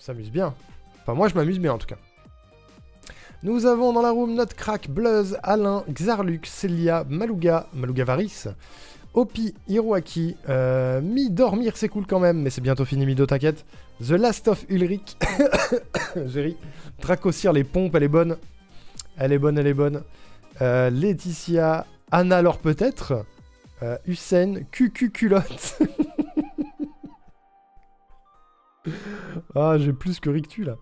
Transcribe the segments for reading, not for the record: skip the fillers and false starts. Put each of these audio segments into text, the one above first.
s'amuse bien. Enfin, moi, je m'amuse bien, en tout cas. Nous avons dans la room Notcrack, Bluzz, Alain, Xarlux, Celia, Maluga, Maluga Varis, Opi, Hiroaki, Mi dormir, c'est cool quand même, mais c'est bientôt fini, Mido, t'inquiète. The Last of Ulrich, Jerry, Dracosir, les pompes, elle est bonne. Elle est bonne, elle est bonne. Laetitia, Anna, alors peut-être. Hussein, QQ culotte. Ah, j'ai plus que Rictu, là.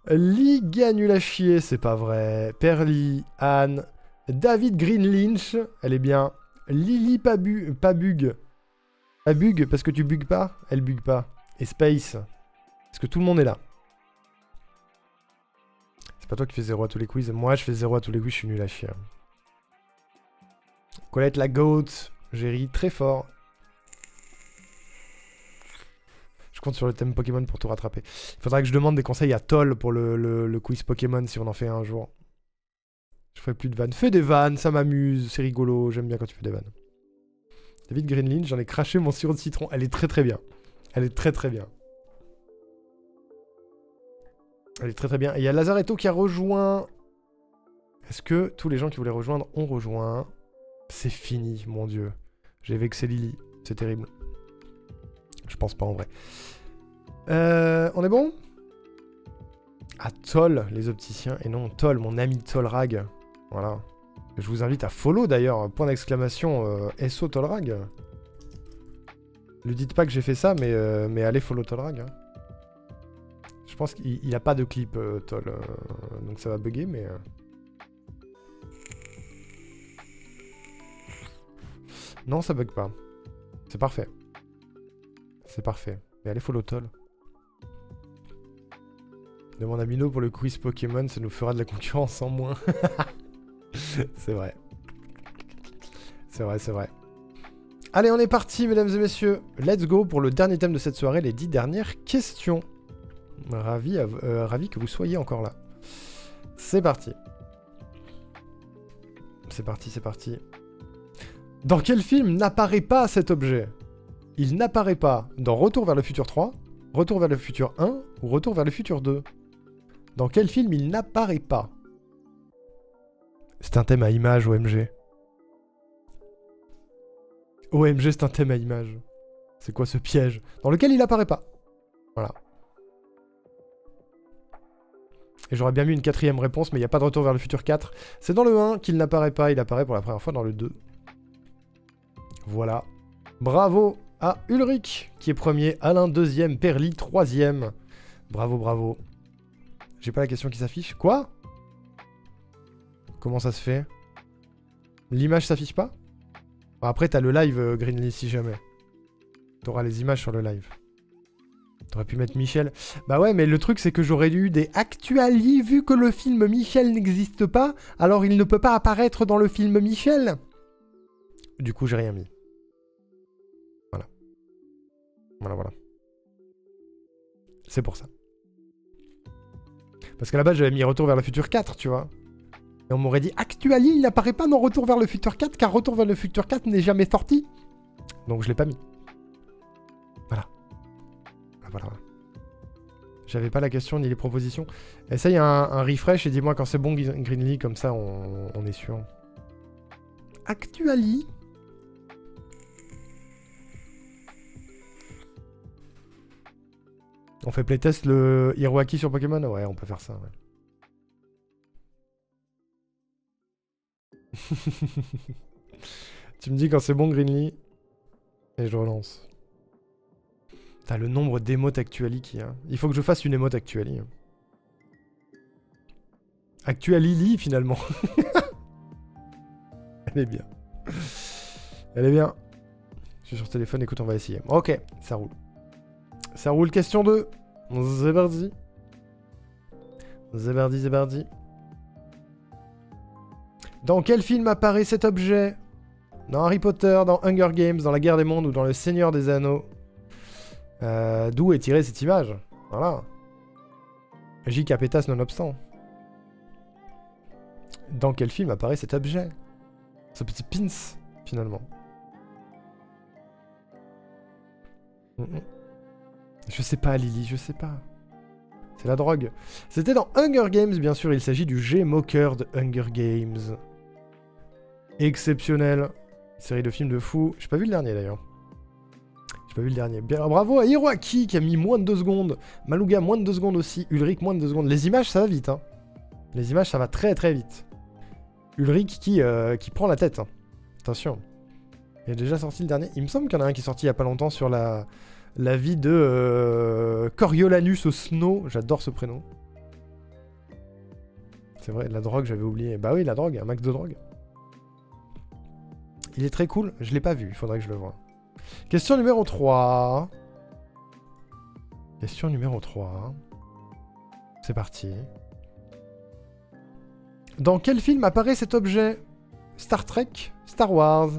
Liga nul à chier, c'est pas vrai. Perly, Anne, David Green Lynch, elle est bien. Lily pas bug. Pas bug parce que tu bugs pas. Elle bug pas. Et Space, parce que tout le monde est là. C'est pas toi qui fais 0 à tous les quiz. Moi, je fais 0 à tous les quiz, je suis nul à chier. Colette la goat. Jerry, très fort. Je compte sur le thème Pokémon pour tout rattraper. Il faudra que je demande des conseils à Toll pour le quiz Pokémon si on en fait un jour. Je ferai plus de vannes. Fais des vannes, ça m'amuse, c'est rigolo. J'aime bien quand tu fais des vannes. David Greenlin, j'en ai craché mon sirop de citron. Elle est très très bien. Elle est très très bien. Elle est très très bien. Et il y a Lazaretto qui a rejoint. Est-ce que tous les gens qui voulaient rejoindre ont rejoint? C'est fini, mon dieu. J'ai vexé Lily. C'est terrible. Je pense pas en vrai. On est bon? Ah, Toll, les opticiens. Et non, Toll, mon ami Tollrag. Voilà. Je vous invite à follow d'ailleurs. Point d'exclamation SO Tollrag. Lui dites pas que j'ai fait ça, mais allez follow Tollrag. Hein. Je pense qu'il a pas de clip, Toll. Donc ça va bugger, mais... Non, ça bug pas. C'est parfait. C'est parfait. Mais allez follow Toll. Demande à Mino pour le quiz Pokémon, ça nous fera de la concurrence en moins. C'est vrai. C'est vrai, c'est vrai. Allez, on est parti, mesdames et messieurs. Let's go pour le dernier thème de cette soirée, les 10 dernières questions. Ravi que vous soyez encore là. C'est parti. C'est parti, c'est parti. Dans quel film n'apparaît pas cet objet? Il n'apparaît pas dans Retour vers le futur 3, Retour vers le futur 1 ou Retour vers le futur 2. Dans quel film il n'apparaît pas? C'est un thème à image, OMG. OMG, c'est un thème à image. C'est quoi ce piège? Dans lequel il n'apparaît pas. Voilà. Et j'aurais bien mis une quatrième réponse, mais il n'y a pas de Retour vers le futur 4. C'est dans le 1 qu'il n'apparaît pas, il apparaît pour la première fois dans le 2. Voilà. Bravo à Ulrich, qui est premier, Alain deuxième, Perly troisième. Bravo, bravo. J'ai pas la question qui s'affiche. Quoi? Comment ça se fait? L'image s'affiche pas? Bon, après, t'as le live, Greenly, si jamais. T'auras les images sur le live. T'aurais pu mettre Michel. Bah ouais, mais le truc, c'est que j'aurais eu des actuali, vu que le film Michel n'existe pas, alors il ne peut pas apparaître dans le film Michel. Du coup, j'ai rien mis. Voilà. Voilà, voilà. C'est pour ça. Parce qu'à la base, j'avais mis Retour vers le futur 4, tu vois. Et on m'aurait dit, actuali, il n'apparaît pas dans Retour vers le futur 4, car Retour vers le futur 4 n'est jamais sorti. Donc je l'ai pas mis. Voilà. Voilà. J'avais pas la question ni les propositions. Essaye un refresh et dis-moi quand c'est bon, Greenly, comme ça on est sûr. Actuali. On fait playtest le Hiroaki sur Pokémon? Ouais, on peut faire ça, ouais. Tu me dis quand c'est bon, Greenly. Et je relance. T'as le nombre d'émotes actuali qu'il y a. Il faut que je fasse une émote actuali. Actualili, finalement. Elle est bien. Elle est bien. Je suis sur téléphone, écoute, on va essayer. Ok, ça roule. Ça roule, question 2. C'est parti. C'est parti, c'est parti. Dans quel film apparaît cet objet? Dans Harry Potter, dans Hunger Games, dans La Guerre des Mondes ou dans Le Seigneur des Anneaux? D'où est tirée cette image? Voilà. J.K. Pétasse nonobstant. Dans quel film apparaît cet objet? Ce petit pins, finalement. Je sais pas, Lily, je sais pas. C'est la drogue. C'était dans Hunger Games, bien sûr. Il s'agit du G-Mocker de Hunger Games. Exceptionnel. Série de films de fou. J'ai pas vu le dernier, d'ailleurs. J'ai pas vu le dernier. Bien, bravo à Hiroaki qui a mis moins de 2 secondes. Malouga, moins de 2 secondes aussi. Ulrich, moins de 2 secondes. Les images, ça va vite. Hein. Les images, ça va très très vite. Ulrich qui prend la tête. Hein. Attention. Il est déjà sorti le dernier. Il me semble qu'il y en a un qui est sorti il y a pas longtemps sur la vie de Coriolanus au Snow. J'adore ce prénom. C'est vrai, la drogue, j'avais oublié. Bah oui, la drogue, un max de drogue. Il est très cool. Je l'ai pas vu, il faudrait que je le voie. Question numéro 3. Question numéro 3. C'est parti. Dans quel film apparaît cet objet? Star Trek, Star Wars,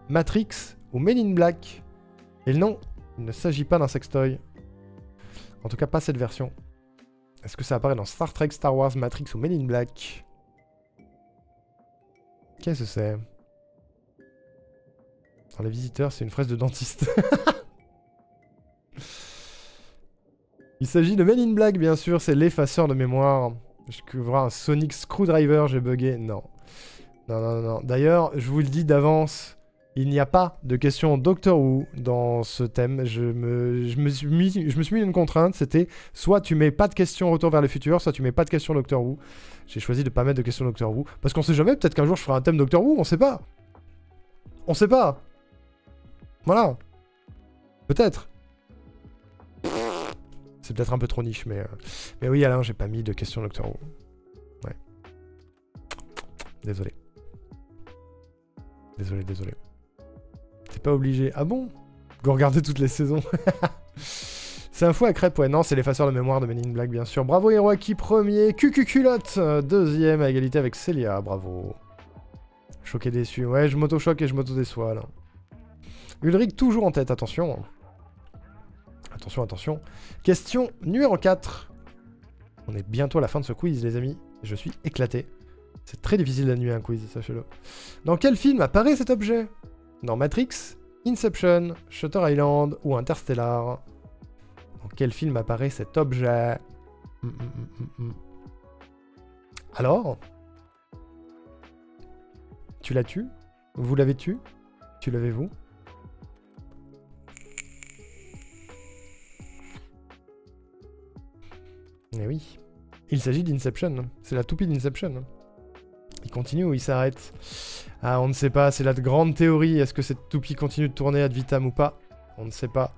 Matrix ou Men in Black? Et non, il ne s'agit pas d'un sextoy. En tout cas, pas cette version. Est-ce que ça apparaît dans Star Trek, Star Wars, Matrix ou Men in Black? Qu'est-ce que c'est? Dans Les Visiteurs, c'est une fraise de dentiste. Il s'agit de Men in Black, bien sûr. C'est l'effaceur de mémoire. Je peux voir un Sonic Screwdriver, j'ai bugué. Non. Non. D'ailleurs, je vous le dis d'avance, il n'y a pas de question Doctor Who dans ce thème. Je me suis mis une contrainte, c'était soit tu mets pas de questions Retour vers le futur, soit tu mets pas de questions Doctor Who. J'ai choisi de pas mettre de questions Doctor Who. Parce qu'on sait jamais, peut-être qu'un jour je ferai un thème Doctor Who, on sait pas. On sait pas. Voilà. Peut-être. C'est peut-être un peu trop niche, mais oui, Alain, j'ai pas mis de questions Doctor Who. Ouais. Désolé. Désolé. T'es pas obligé. Ah bon? Go regarder toutes les saisons. C'est un fou à crêpes, ouais. Non, c'est l'effaceur de mémoire de Men in Black, bien sûr. Bravo Hiroaki, premier. Culotte, deuxième, à égalité avec Célia. Bravo. Choqué déçu. Ouais, je m'auto-choque et je m'auto-déçois, là. Ulrich, toujours en tête, attention. Attention. Question numéro 4. On est bientôt à la fin de ce quiz, les amis. Je suis éclaté. C'est très difficile d'annuler un quiz, sachez-le. Dans quel film apparaît cet objet? Dans Matrix, Inception, Shutter Island ou Interstellar? Dans quel film apparaît cet objet? Alors? Tu l'as tué? Vous l'avez tué? Tu l'avez vous? Eh oui. Il s'agit d'Inception. C'est la toupie d'Inception. Il continue ou il s'arrête? Ah, on ne sait pas. C'est la grande théorie. Est-ce que cette toupie continue de tourner ad vitam ou pas? On ne sait pas.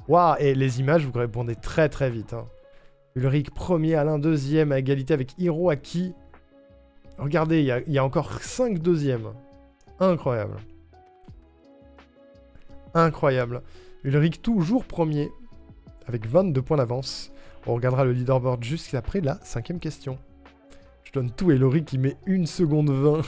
Waouh. Et les images, vous répondez très très vite. Hein. Ulrich premier, Alain deuxième, à égalité avec Hiroaki. Regardez, il y a encore 5 deuxièmes. Incroyable. Incroyable. Ulrich toujours premier, avec 22 points d'avance. On regardera le leaderboard juste après la 5e question. Je donne tout et Laurie qui met 1 seconde 20.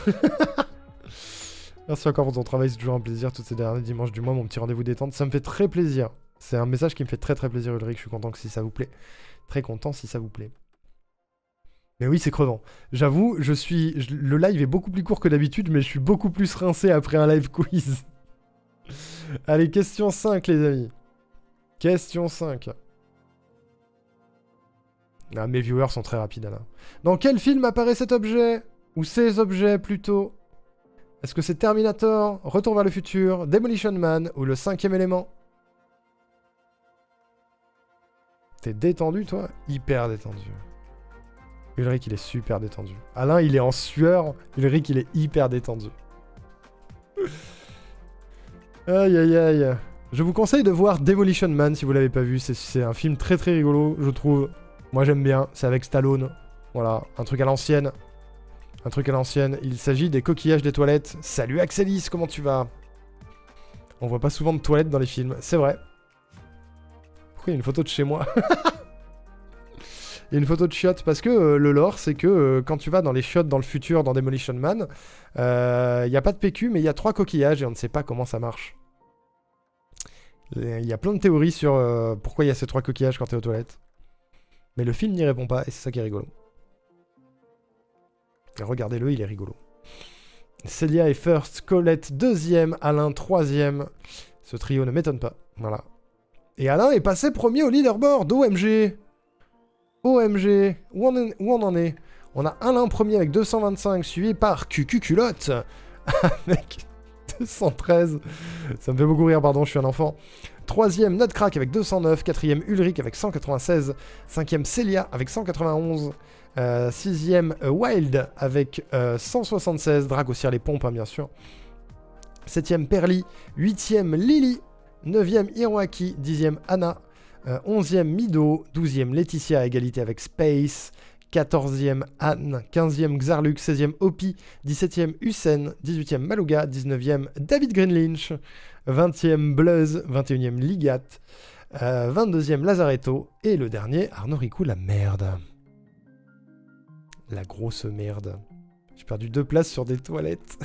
Merci encore pour ton travail, c'est toujours un plaisir. Tous ces derniers dimanches du mois, mon petit rendez-vous détente. Ça me fait très plaisir. C'est un message qui me fait très très plaisir, Ulrich. Je suis content que si ça vous plaît. Très content si ça vous plaît. Mais oui, c'est crevant. J'avoue, le live est beaucoup plus court que d'habitude, mais je suis beaucoup plus rincé après un live quiz. Allez, question 5, les amis. Question 5. Ah, mes viewers sont très rapides, là. Dans quel film apparaît cet objet? Ou ces objets, plutôt? Est-ce que c'est Terminator, Retour vers le futur, Demolition Man ou le 5e élément? T'es détendu, toi? Hyper détendu. Ulrich, il est super détendu. Alain, il est en sueur. Ulrich, il est hyper détendu. Aïe, aïe, aïe. Je vous conseille de voir Demolition Man si vous l'avez pas vu. C'est un film très très rigolo, je trouve. Moi, j'aime bien. C'est avec Stallone. Voilà, un truc à l'ancienne. Un truc à l'ancienne. Il s'agit des coquillages des toilettes. Salut Axelis, comment tu vas? On voit pas souvent de toilettes dans les films. C'est vrai. Pourquoi il y a une photo de chez moi? Il y a une photo de chiottes parce que le lore, c'est que quand tu vas dans les chiottes dans le futur, dans Demolition Man, il n'y a pas de PQ, mais il y a 3 coquillages et on ne sait pas comment ça marche. Il y a plein de théories sur pourquoi il y a ces 3 coquillages quand tu es aux toilettes. Mais le film n'y répond pas et c'est ça qui est rigolo. Et regardez-le, il est rigolo. Célia est first, Colette deuxième, Alain troisième. Ce trio ne m'étonne pas. Voilà. Et Alain est passé premier au leaderboard, OMG. OMG, où on en est? On a Alain premier avec 225, suivi par Culotte avec 213. Ça me fait beaucoup rire, pardon, je suis un enfant. Troisième, Nutcrack avec 209. Quatrième, Ulrich avec 196. Cinquième, Célia avec 191. Sixième, Wild avec 176. Drague aussi les pompes, hein, bien sûr. Septième, Perly. Huitième, Lily. Neuvième, Hiroaki. Dixième, Anna. 11e, Mido. 12e, Laetitia à égalité avec Space. 14e, Anne. 15e, Xarlux. 16e, Opi. 17e, Hussein. 18e, Malouga. 19e, David Greenlynch. 20e, Bluzz. 21e, Ligat. 22e, Lazaretto. Et le dernier, Arnaud Ricou, la merde. La grosse merde. J'ai perdu 2 places sur des toilettes.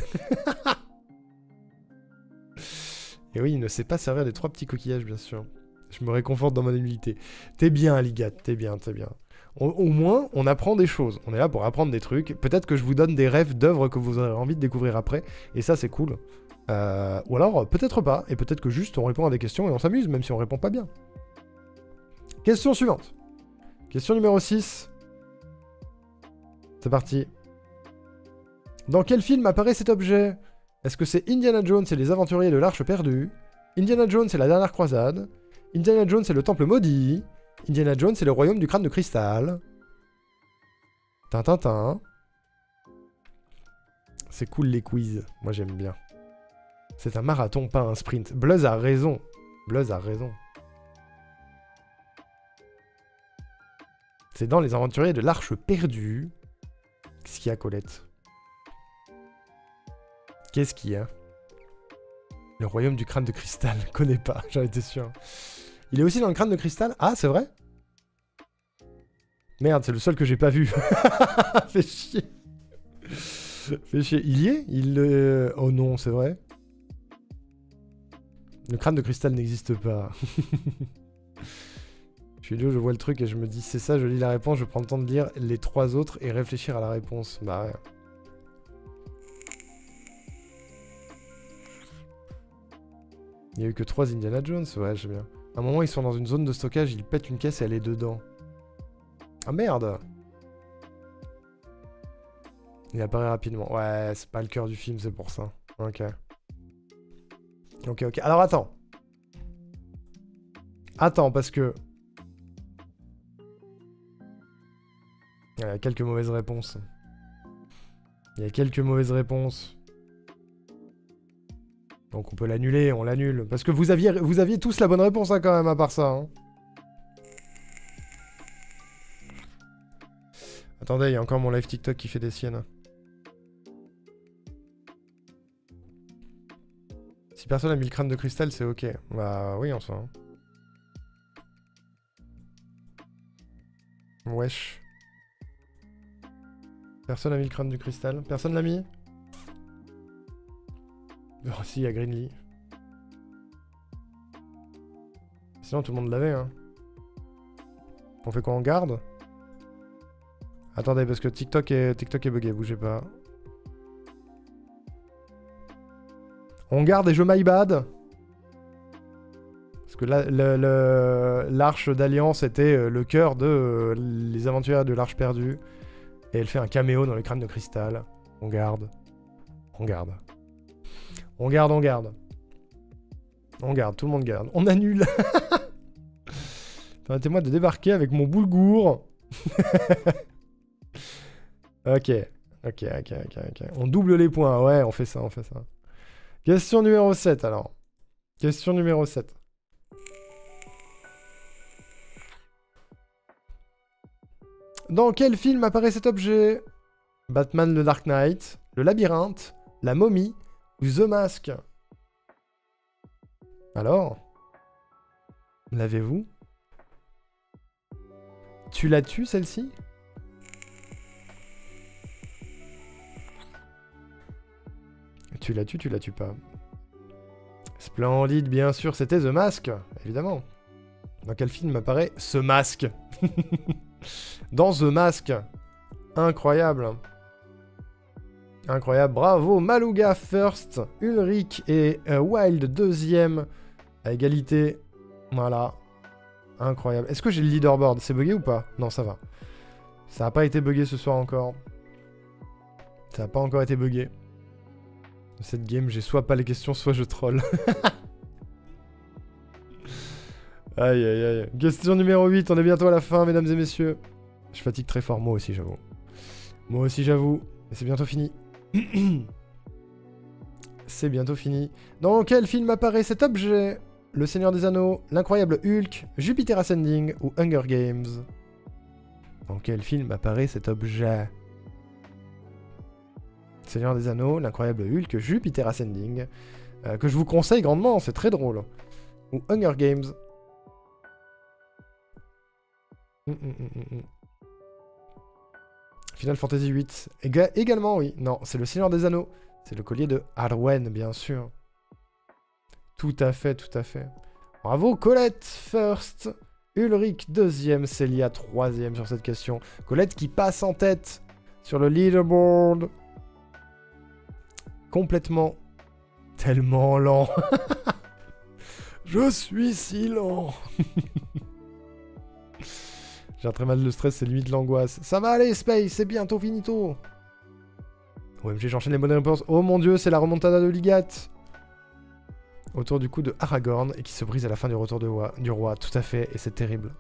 Et oui, il ne sait pas servir des 3 petits coquillages, bien sûr. Je me réconforte dans mon humilité. T'es bien, Ligat, t'es bien, t'es bien. Au moins, on apprend des choses. On est là pour apprendre des trucs. Peut-être que je vous donne des rêves d'œuvres que vous aurez envie de découvrir après. Et ça, c'est cool. Ou alors, peut-être pas. Et peut-être que juste, on répond à des questions et on s'amuse, même si on répond pas bien. Question suivante. Question numéro 6. C'est parti. Dans quel film apparaît cet objet? Est-ce que c'est Indiana Jones et les aventuriers de l'Arche perdue? Indiana Jones et la dernière croisade? Indiana Jones et le temple maudit? Indiana Jones et le royaume du crâne de cristal? Tintintin. C'est cool les quiz. Moi j'aime bien. C'est un marathon, pas un sprint. Bluzz a raison. Bluzz a raison. C'est dans les aventuriers de l'Arche perdue. Qu'est-ce qu'il y a, Colette? Qu'est-ce qu'il y a? Le royaume du crâne de cristal. Connais pas, j'en étais sûr. Il est aussi dans le crâne de cristal? Ah, c'est vrai? Merde, c'est le seul que j'ai pas vu. Fais chier. Fais chier. Il y est? Oh non, c'est vrai? Le crâne de cristal n'existe pas. Je suis idiot, je vois le truc et je me dis c'est ça, je lis la réponse, je prends le temps de lire les 3 autres et réfléchir à la réponse. Bah ouais. Il n'y a eu que 3 Indiana Jones, ouais, j'aime bien. À un moment, ils sont dans une zone de stockage, ils pètent une caisse et elle est dedans. Ah merde! Il apparaît rapidement. Ouais, c'est pas le cœur du film, c'est pour ça. Ok. Ok. Alors attends. Attends, parce que... Il y a quelques mauvaises réponses. Donc on peut l'annuler, on l'annule. Parce que vous aviez tous la bonne réponse, hein, quand même, à part ça. Hein. Attendez, il y a encore mon live TikTok qui fait des siennes. Si personne a mis le crâne de cristal, c'est ok. Bah oui, en soi. Hein. Wesh. Personne a mis le crâne du cristal. Personne l'a mis? Oh si, il y a Greenly. Sinon tout le monde l'avait, hein. On fait quoi, on garde? Attendez, parce que TikTok est bugué, bougez pas. On garde et je my bad. Parce que l'arche d'alliance était le cœur de les aventuriers de l'arche perdue. Et elle fait un caméo dans le crâne de cristal. On garde. On garde. On garde, on garde. On garde, tout le monde garde. On annule. Permettez-moi de débarquer avec mon boulgour. Ok. On double les points. Ouais, on fait ça. Question numéro 7, alors. Question numéro 7. Dans quel film apparaît cet objet? Batman le Dark Knight, le Labyrinthe, la Momie ou The Mask? Alors? L'avez-vous? Tu l'as tué, celle-ci? Tu la tues pas. Splendide, bien sûr, c'était The Mask, évidemment. Dans quel film apparaît ce masque? Dans The Mask. Incroyable. Incroyable, bravo. Malouga first, Ulrich et Wild deuxième. À égalité. Voilà. Incroyable. Est-ce que j'ai le leaderboard? C'est bugué ou pas? Non, ça va. Ça n'a pas été bugué ce soir encore. Ça n'a pas encore été bugué. Dans cette game, j'ai soit pas les questions, soit je troll. Aïe, aïe, aïe. Question numéro 8, on est bientôt à la fin, mesdames et messieurs. Je fatigue très fort, moi aussi, j'avoue. Moi aussi, j'avoue. Mais c'est bientôt fini. C'est bientôt fini. Dans quel film apparaît cet objet? Le Seigneur des Anneaux, L'Incroyable Hulk, Jupiter Ascending ou Hunger Games? Dans quel film apparaît cet objet? Seigneur des Anneaux, L'Incroyable Hulk, Jupiter Ascending, que je vous conseille grandement, c'est très drôle. Ou Hunger Games. Final Fantasy VIII. Également, oui. Non, c'est le Seigneur des Anneaux. C'est le collier de Arwen, bien sûr. Tout à fait, tout à fait. Bravo, Colette, first. Ulrich, deuxième. Célia, troisième sur cette question. Colette qui passe en tête sur le leaderboard. Complètement. Tellement lent. Je suis si lent. J'ai très mal de stress, c'est limite l'angoisse. Ça va aller, Space, c'est bientôt finito. OMG, j'enchaîne les bonnes réponses. Oh mon dieu, c'est la remontada de Ligat. Autour du cou de Aragorn et qui se brise à la fin du retour du roi. Tout à fait, et c'est terrible.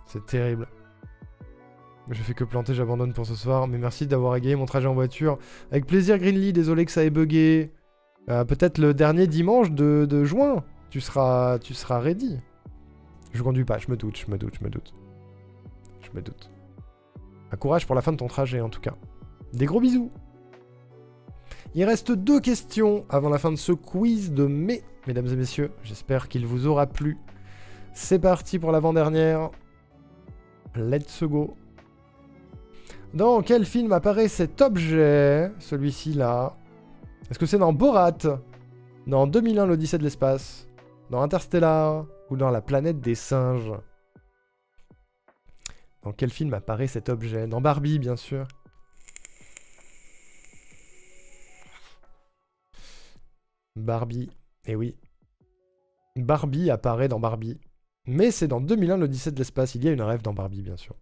C'est terrible. Je fais que planter, j'abandonne pour ce soir. Mais merci d'avoir égayé mon trajet en voiture. Avec plaisir, Greenlee, désolé que ça ait bugué. Peut-être le dernier dimanche de juin. Tu seras ready. Je conduis pas, je me doute. Courage pour la fin de ton trajet, en tout cas. Des gros bisous. Il reste 2 questions avant la fin de ce quiz de mai, mesdames et messieurs. J'espère qu'il vous aura plu. C'est parti pour l'avant-dernière. Let's go. Dans quel film apparaît cet objet? Celui-ci là. Est-ce que c'est dans Borat? Dans 2001, l'Odyssée de l'espace? Dans Interstellar? Ou dans La planète des singes? Dans quel film apparaît cet objet? Dans Barbie, bien sûr. Barbie, eh oui. Barbie apparaît dans Barbie. Mais c'est dans 2001, l'Odyssée de l'espace. Il y a une rêve dans Barbie, bien sûr.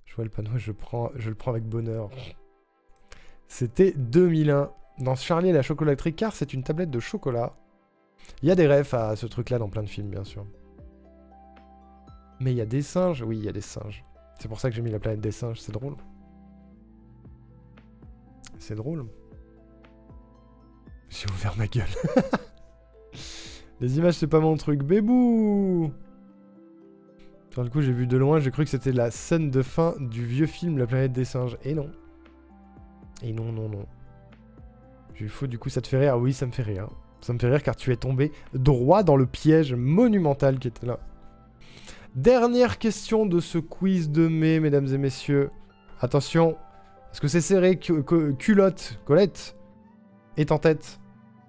Je vois le panneau, je le prends avec bonheur. C'était 2001. Dans Charlie et la chocolaterie, car c'est une tablette de chocolat. Il y a des refs à ce truc-là dans plein de films, bien sûr. Mais il y a des singes? Oui, il y a des singes. C'est pour ça que j'ai mis la planète des singes, c'est drôle. C'est drôle. J'ai ouvert ma gueule. Les images, c'est pas mon truc. Bébou! Sur le coup, j'ai vu de loin, j'ai cru que c'était la scène de fin du vieux film La planète des singes. Et non. Et non, non, non. J'ai eu faux, du coup, ça te fait rire? Oui, ça me fait rire. Ça me fait rire car tu es tombé droit dans le piège monumental qui était là. Dernière question de ce quiz de mai, mesdames et messieurs. Attention, est-ce que c'est serré? Culotte, Colette est en tête.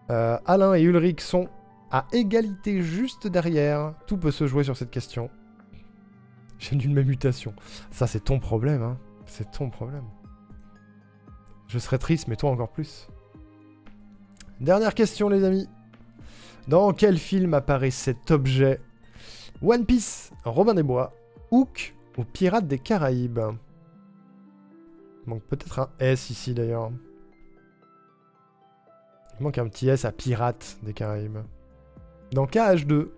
Alain et Ulrich sont à égalité juste derrière. Tout peut se jouer sur cette question. J'ai une même mutation. Ça, c'est ton problème, hein. C'est ton problème. Je serais triste, mais toi encore plus. Dernière question, les amis. Dans quel film apparaît cet objet? One Piece, Robin des Bois, Hook ou Pirates des Caraïbes? Il manque peut-être un S ici d'ailleurs. Il manque un petit S à Pirates des Caraïbes. Dans KH2.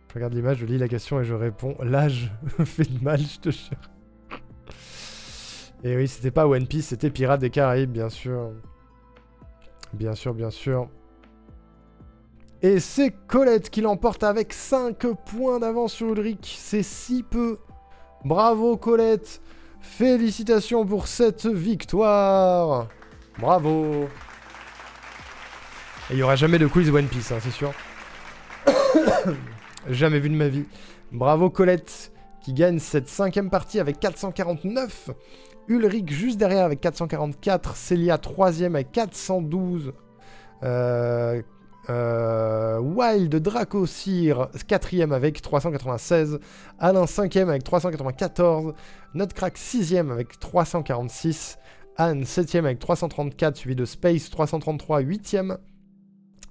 Je regarde l'image, je lis la question et je réponds. L'âge fait de mal, je te jure. Et oui, c'était pas One Piece, c'était Pirates des Caraïbes, bien sûr. Bien sûr, bien sûr. Et c'est Colette qui l'emporte avec 5 points d'avance sur Ulrich. C'est si peu. Bravo Colette. Félicitations pour cette victoire. Bravo. Et il n'y aura jamais de quiz One Piece, hein, c'est sûr. Jamais vu de ma vie. Bravo Colette qui gagne cette 5e partie avec 449. Ulrich juste derrière avec 444. Célia 3e avec 412. Wild Dracosir 4e avec 396, Alain 5e avec 394, Nutcrack 6e avec 346, Anne 7e avec 334, suivi de Space 333 8e,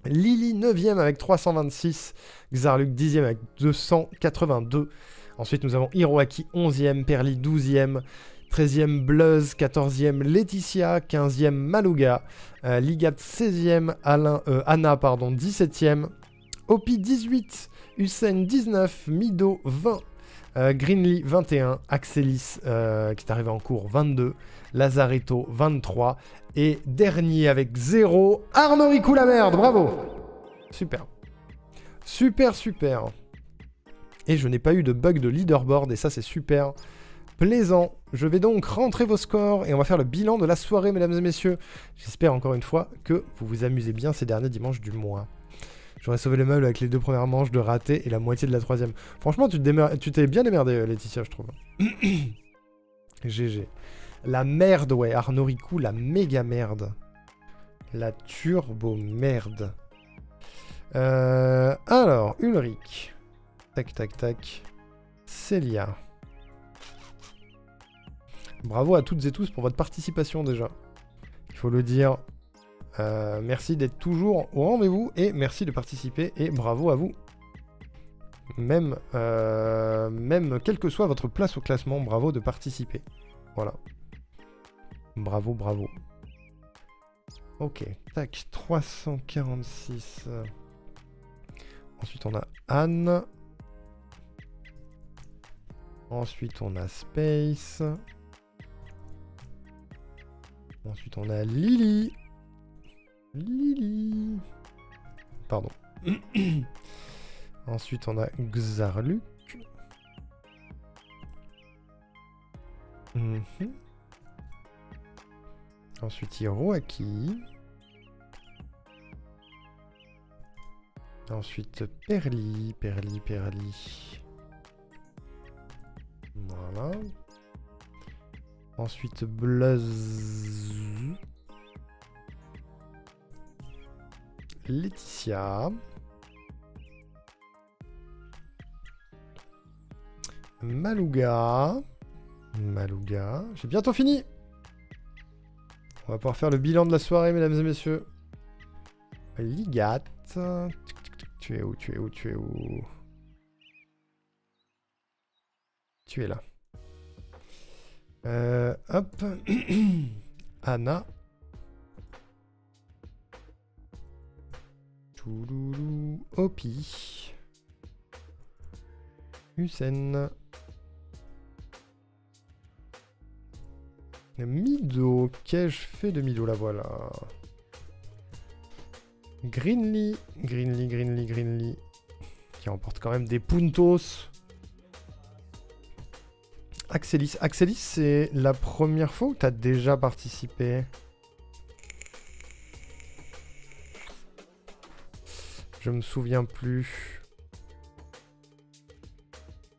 Lily 9e avec 326. Xarluc 10e avec 282. Ensuite, nous avons Hiroaki 11e, Perly 12e, 13e Bluzz, 14e Laetitia, 15e Maluga, Ligat 16e, Anna pardon, 17e, Opi 18, Hussein 19, Mido 20, Greenly 21, Axelis qui est arrivé en cours 22, Lazaretto 23 et dernier avec 0, Arnoricou la merde, bravo. Super. Super, super. Et je n'ai pas eu de bug de leaderboard et ça c'est super plaisant. Je vais donc rentrer vos scores et on va faire le bilan de la soirée, mesdames et messieurs. J'espère encore une fois que vous vous amusez bien ces derniers dimanches du mois. J'aurais sauvé le meuble avec les 2 premières manches de raté et la moitié de la 3e. Franchement, tu t'es bien démerdé, Laetitia, je trouve. GG. La merde, ouais, Arnoricou, la méga merde. La turbo merde. Alors, Ulrich. Tac, tac, tac. Célia. Bravo à toutes et tous pour votre participation déjà. Il faut le dire. Merci d'être toujours au rendez-vous et merci de participer et bravo à vous. Même quelle que soit votre place au classement, bravo de participer. Voilà. Bravo, bravo. Ok, tac, 346. Ensuite on a Anne. Ensuite on a Space. Ensuite on a Lily. Lily. Pardon. Ensuite on a Xarluc. Ensuite Hiroaki. Ensuite Perly. Voilà. Ensuite Bluzz. Laetitia. Maluga. J'ai bientôt fini. On va pouvoir faire le bilan de la soirée, mesdames et messieurs. Ligat. Tu es où? Tu es là. Hop. Anna. Touloulou. Opi. Hussein. Mido. Qu'ai-je fait de Mido? La voilà. Greenly. Qui remporte quand même des puntos. Axelis. Axelis, c'est la première fois où tu as déjà participé? Je me souviens plus.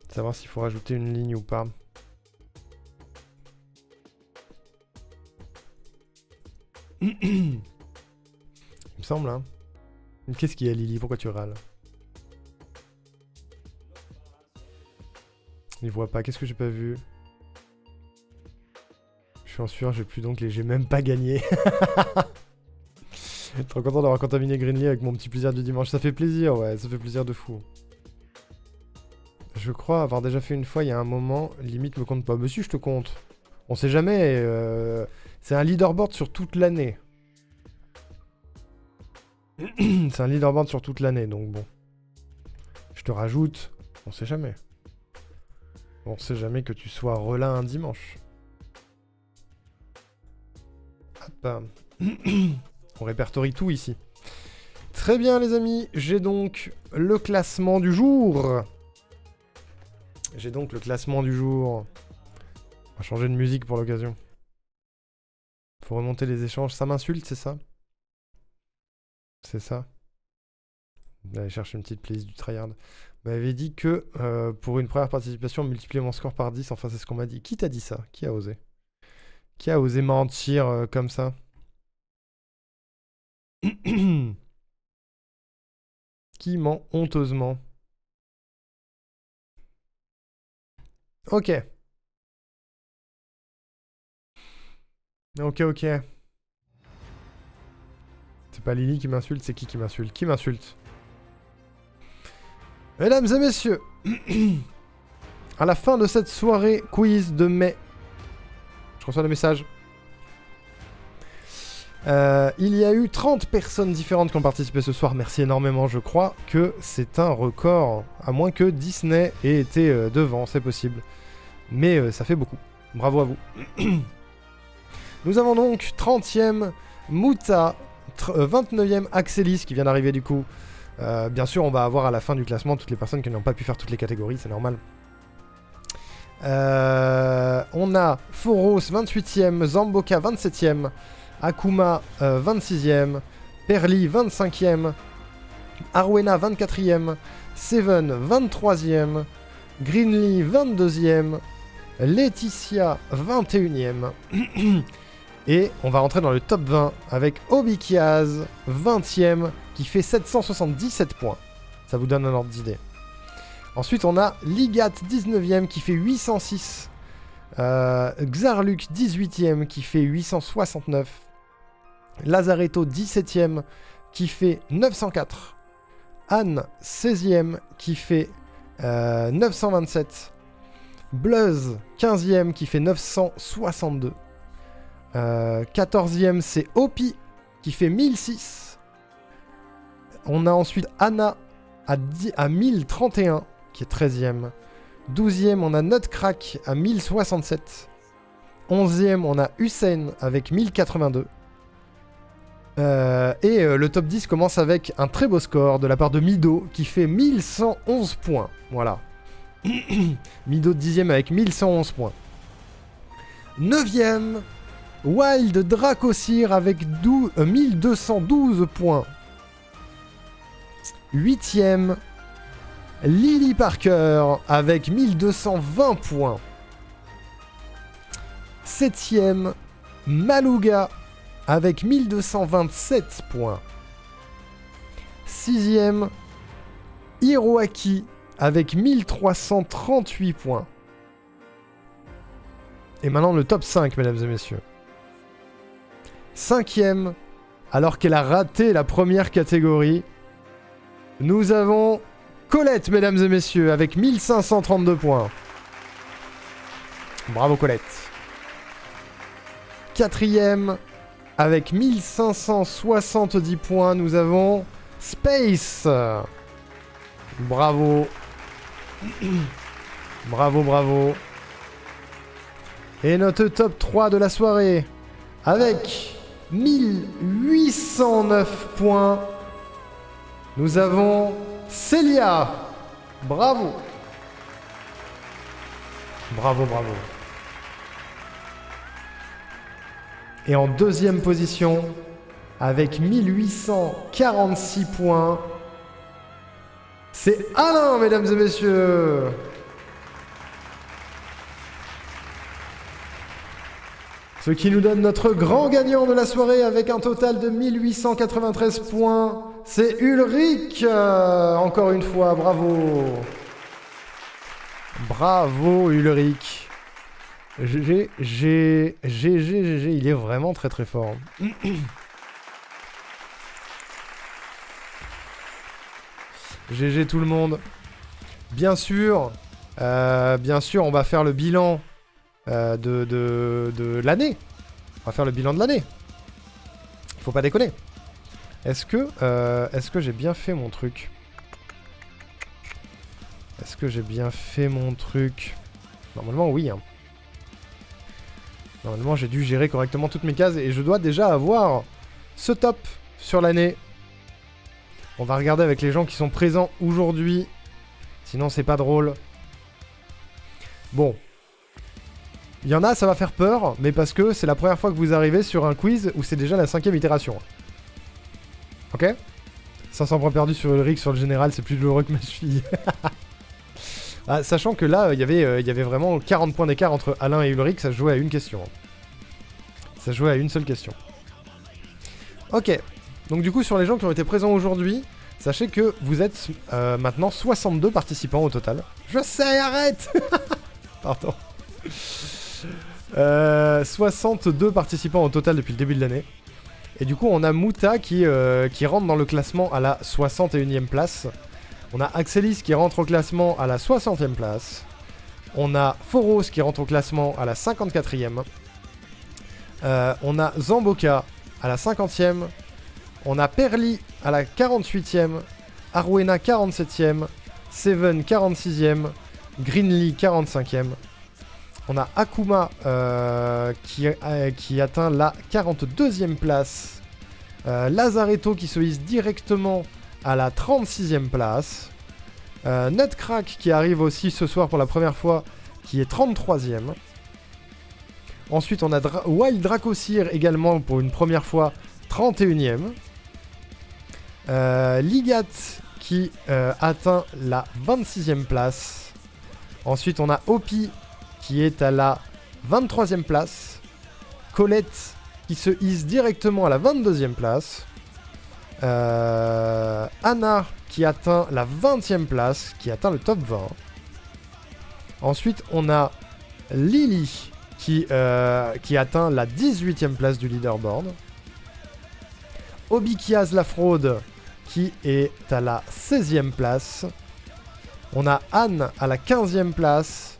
Savoir s'il faut rajouter une ligne ou pas. Il me semble, hein. Qu'est-ce qu'il y a, Lily? Pourquoi tu râles? Il voit pas. Qu'est-ce que j'ai pas vu? Je suis en sueur, j'ai plus d'ongles et j'ai même pas gagné. Trop content d'avoir contaminé Greenly avec mon petit plaisir du dimanche. Ça fait plaisir, ouais, ça fait plaisir de fou. Je crois avoir déjà fait une fois, il y a un moment, limite me compte pas. Mais si, je te compte. On sait jamais, c'est un leaderboard sur toute l'année. C'est un leaderboard sur toute l'année, donc bon. Je te rajoute, on sait jamais. On sait jamais que tu sois relin un dimanche. Hop. On répertorie tout ici. Très bien les amis, j'ai donc le classement du jour. On va changer de musique pour l'occasion. Faut remonter les échanges. Ça m'insulte, c'est ça? C'est ça? Aller chercher une petite playlist du tryhard. Vous m'avez dit que pour une première participation, multiplier mon score par 10. Enfin, c'est ce qu'on m'a dit. Qui t'a dit ça? Qui a osé? Qui a osé mentir comme ça? Qui ment honteusement? Ok. Ok. C'est C'est pas Lily qui m'insulte, c'est qui m'insulte? Qui m'insulte? Mesdames et messieurs, à la fin de cette soirée quiz de mai, je reçois des messages. Il y a eu 30 personnes différentes qui ont participé ce soir. Merci énormément, je crois que c'est un record. À moins que Disney ait été devant, c'est possible. Mais ça fait beaucoup. Bravo à vous. Nous avons donc 30e Mouta, 29e Axelis qui vient d'arriver du coup. Bien sûr, on va avoir à la fin du classement toutes les personnes qui n'ont pas pu faire toutes les catégories, c'est normal. On a Foros 28e, Zamboka 27e, Akuma 26e, Perly 25e, Arwena 24e, Seven 23e, Greenlee 22e, Laetitia 21e. Et on va rentrer dans le top 20 avec Obikiaz 20e qui fait 777 points. Ça vous donne un ordre d'idée. Ensuite on a Ligat 19e qui fait 806. Xarluk 18e qui fait 869. Lazaretto 17e qui fait 904. Anne 16e qui fait 927. Bluzz 15e qui fait 962. 14e c'est Opi qui fait 1006. On a ensuite Anna à 1031 qui est 13e. 12e on a Nutcrack à 1067. 11e on a Hussein avec 1082. Le top 10 commence avec un très beau score de la part de Mido qui fait 1111 points. Voilà. Mido 10e avec 1111 points. 9e Wild Dracosir avec 1212 points. 8e Lily Parker avec 1220 points. 7e Maluga avec 1227 points. 6e Hiroaki avec 1338 points. Et maintenant le top 5, mesdames et messieurs. 5e, alors qu'elle a raté la première catégorie, nous avons Colette, mesdames et messieurs, avec 1532 points. Bravo Colette. 4e, avec 1570 points, nous avons Space. Bravo. Bravo, bravo. Et notre top 3 de la soirée, avec 1809 points, nous avons Célia. Bravo. Bravo, bravo. Et en deuxième position, avec 1846 points, c'est Alain, mesdames et messieurs. Ce qui nous donne notre grand gagnant de la soirée avec un total de 1893 points. C'est Ulrich. Encore une fois, bravo. Bravo Ulrich. GG, il est vraiment très très fort. GG tout le monde. Bien sûr, on va faire le bilan de l'année. On va faire le bilan de l'année. Faut pas déconner. Est-ce que j'ai bien fait mon truc? Est-ce que j'ai bien fait mon truc? Normalement oui. Hein. Normalement j'ai dû gérer correctement toutes mes cases et je dois déjà avoir ce top sur l'année. On va regarder avec les gens qui sont présents aujourd'hui. Sinon c'est pas drôle. Bon. Il y en a, ça va faire peur, mais parce que c'est la première fois que vous arrivez sur un quiz où c'est déjà la 5e itération. Ok? 500 points perdus sur Ulrich, sur le général, c'est plus douloureux que ma cheville. Ah, sachant que là, il y avait vraiment 40 points d'écart entre Alain et Ulrich, ça se jouait à une question. Ça se jouait à une seule question. Ok. Donc du coup, sur les gens qui ont été présents aujourd'hui, sachez que vous êtes maintenant 62 participants au total. Je sais, arrête. Pardon. 62 participants au total depuis le début de l'année. Et du coup, on a Muta qui rentre dans le classement à la 61e place. On a Axelis qui rentre au classement à la 60e place. On a Foros qui rentre au classement à la 54e. On a Zamboka à la 50e. On a Perli à la 48e. Arwena 47e. Seven 46e. Greenlee 45e. On a Akuma qui atteint la 42e place. Lazaretto qui se hisse directement à la 36e place. Nutcrack qui arrive aussi ce soir pour la première fois, qui est 33e. Ensuite, on a Wild Dracosir également pour une première fois, 31e. Ligat qui atteint la 26e place. Ensuite, on a Opi qui est à la 23e place. Colette qui se hisse directement à la 22e place. Anna qui atteint la 20e place, qui atteint le top 20. Ensuite, on a Lily qui atteint la 18e place du leaderboard. Obikiaz la fraude qui est à la 16e place. On a Anne à la 15e place.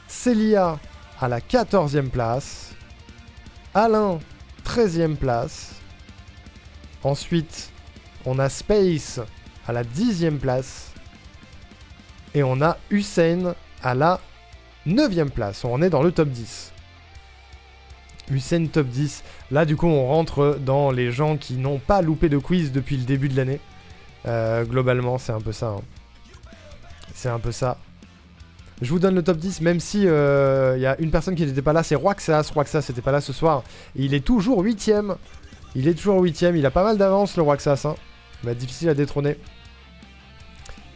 Célia à la 14e place. Alain, 13e place. Ensuite, on a Space à la 10e place. Et on a Hussein à la 9e place. On est dans le top 10. Hussein top 10. Là, du coup, on rentre dans les gens qui n'ont pas loupé de quiz depuis le début de l'année. Globalement, c'est un peu ça. Hein. C'est un peu ça. Je vous donne le top 10, même si y a une personne qui n'était pas là, c'est Roaxas. Roaxas n'était pas là ce soir. Et il est toujours 8ème. Il est toujours 8ème. Il a pas mal d'avance, le Roaxas. Hein. Il va être difficile à détrôner.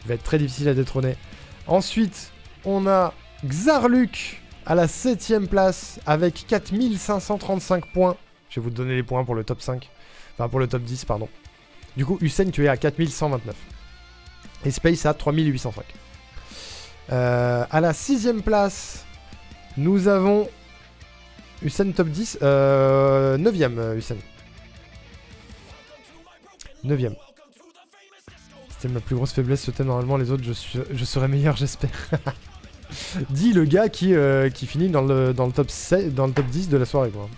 Il va être très difficile à détrôner. Ensuite, on a Xarluc à la 7ème place avec 4535 points. Je vais vous donner les points pour le top 5. Enfin, pour le top 10, pardon. Du coup, Hussein, tu es à 4129. Et Space à 3805. À la 6ème place, nous avons Hussein top 10. 9ème, Hussein. 9ème. C'était ma plus grosse faiblesse, ce thème. Normalement, les autres, je serais meilleur, j'espère. Dit le gars qui finit dans le top 7, dans le top 10 de la soirée, quoi.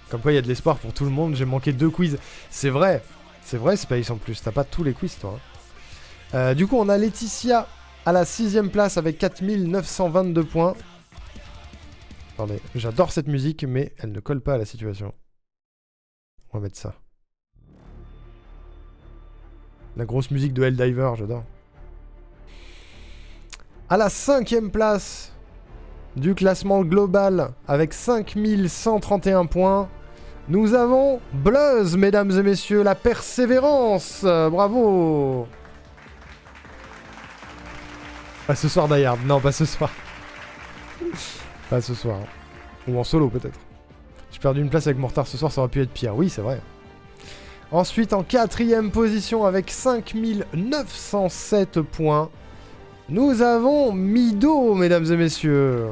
Comme quoi, il y a de l'espoir pour tout le monde. J'ai manqué 2 quiz. C'est vrai, Space en plus. T'as pas tous les quiz, toi. Du coup, on a Laetitia à la 6ème place avec 4922 points. Attendez, j'adore cette musique, mais elle ne colle pas à la situation. On va mettre ça. La grosse musique de Helldiver, j'adore. À la 5ème place du classement global avec 5131 points, nous avons Bluzz, mesdames et messieurs, la persévérance. Bravo. Pas ce soir, Dayard. Non, pas ce soir. Pas ce soir. Ou en solo, peut-être. J'ai perdu une place avec Mortar ce soir, ça aurait pu être pire. Oui, c'est vrai. Ensuite, en 4ème position, avec 5907 points, nous avons Mido, mesdames et messieurs.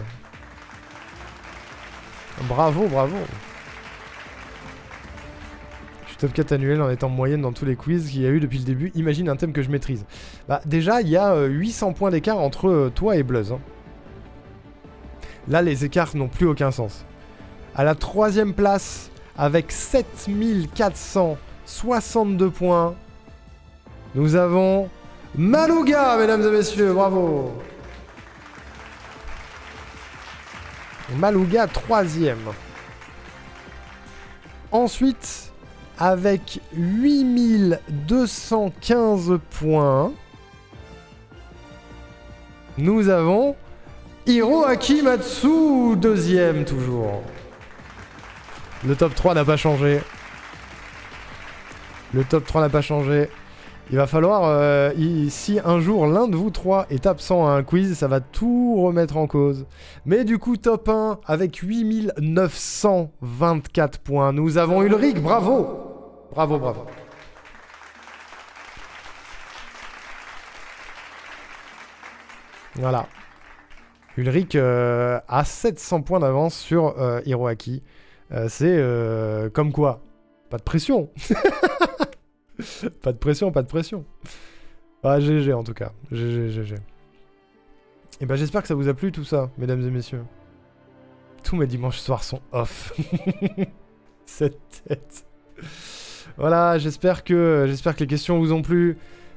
Bravo, bravo. Je suis top 4 annuel en étant moyenne dans tous les quiz qu'il y a eu depuis le début. Imagine un thème que je maîtrise. Bah, déjà, il y a 800 points d'écart entre toi et Bluzz. Hein. Là, les écarts n'ont plus aucun sens. À la 3ème place, avec 7462 points, nous avons Malouga, mesdames et messieurs, bravo. Malouga, 3ème. Ensuite, avec 8215 points, nous avons Hiroaki Matsu, 2ème toujours. Le top 3 n'a pas changé. Le top 3 n'a pas changé. Il va falloir, si un jour l'un de vous trois est absent à un quiz, ça va tout remettre en cause. Mais du coup, top 1 avec 8924 points. Nous avons Ulrich, bravo. Bravo, bravo. Voilà. Ulrich a 700 points d'avance sur Hiroaki. C'est comme quoi. Pas de pression. Pas de pression, pas de pression. Ah, GG en tout cas. GG, GG. Et ben j'espère que ça vous a plu tout ça, mesdames et messieurs. Tous mes dimanches soirs sont off. Cette tête. Voilà, j'espère que les questions vous ont plu.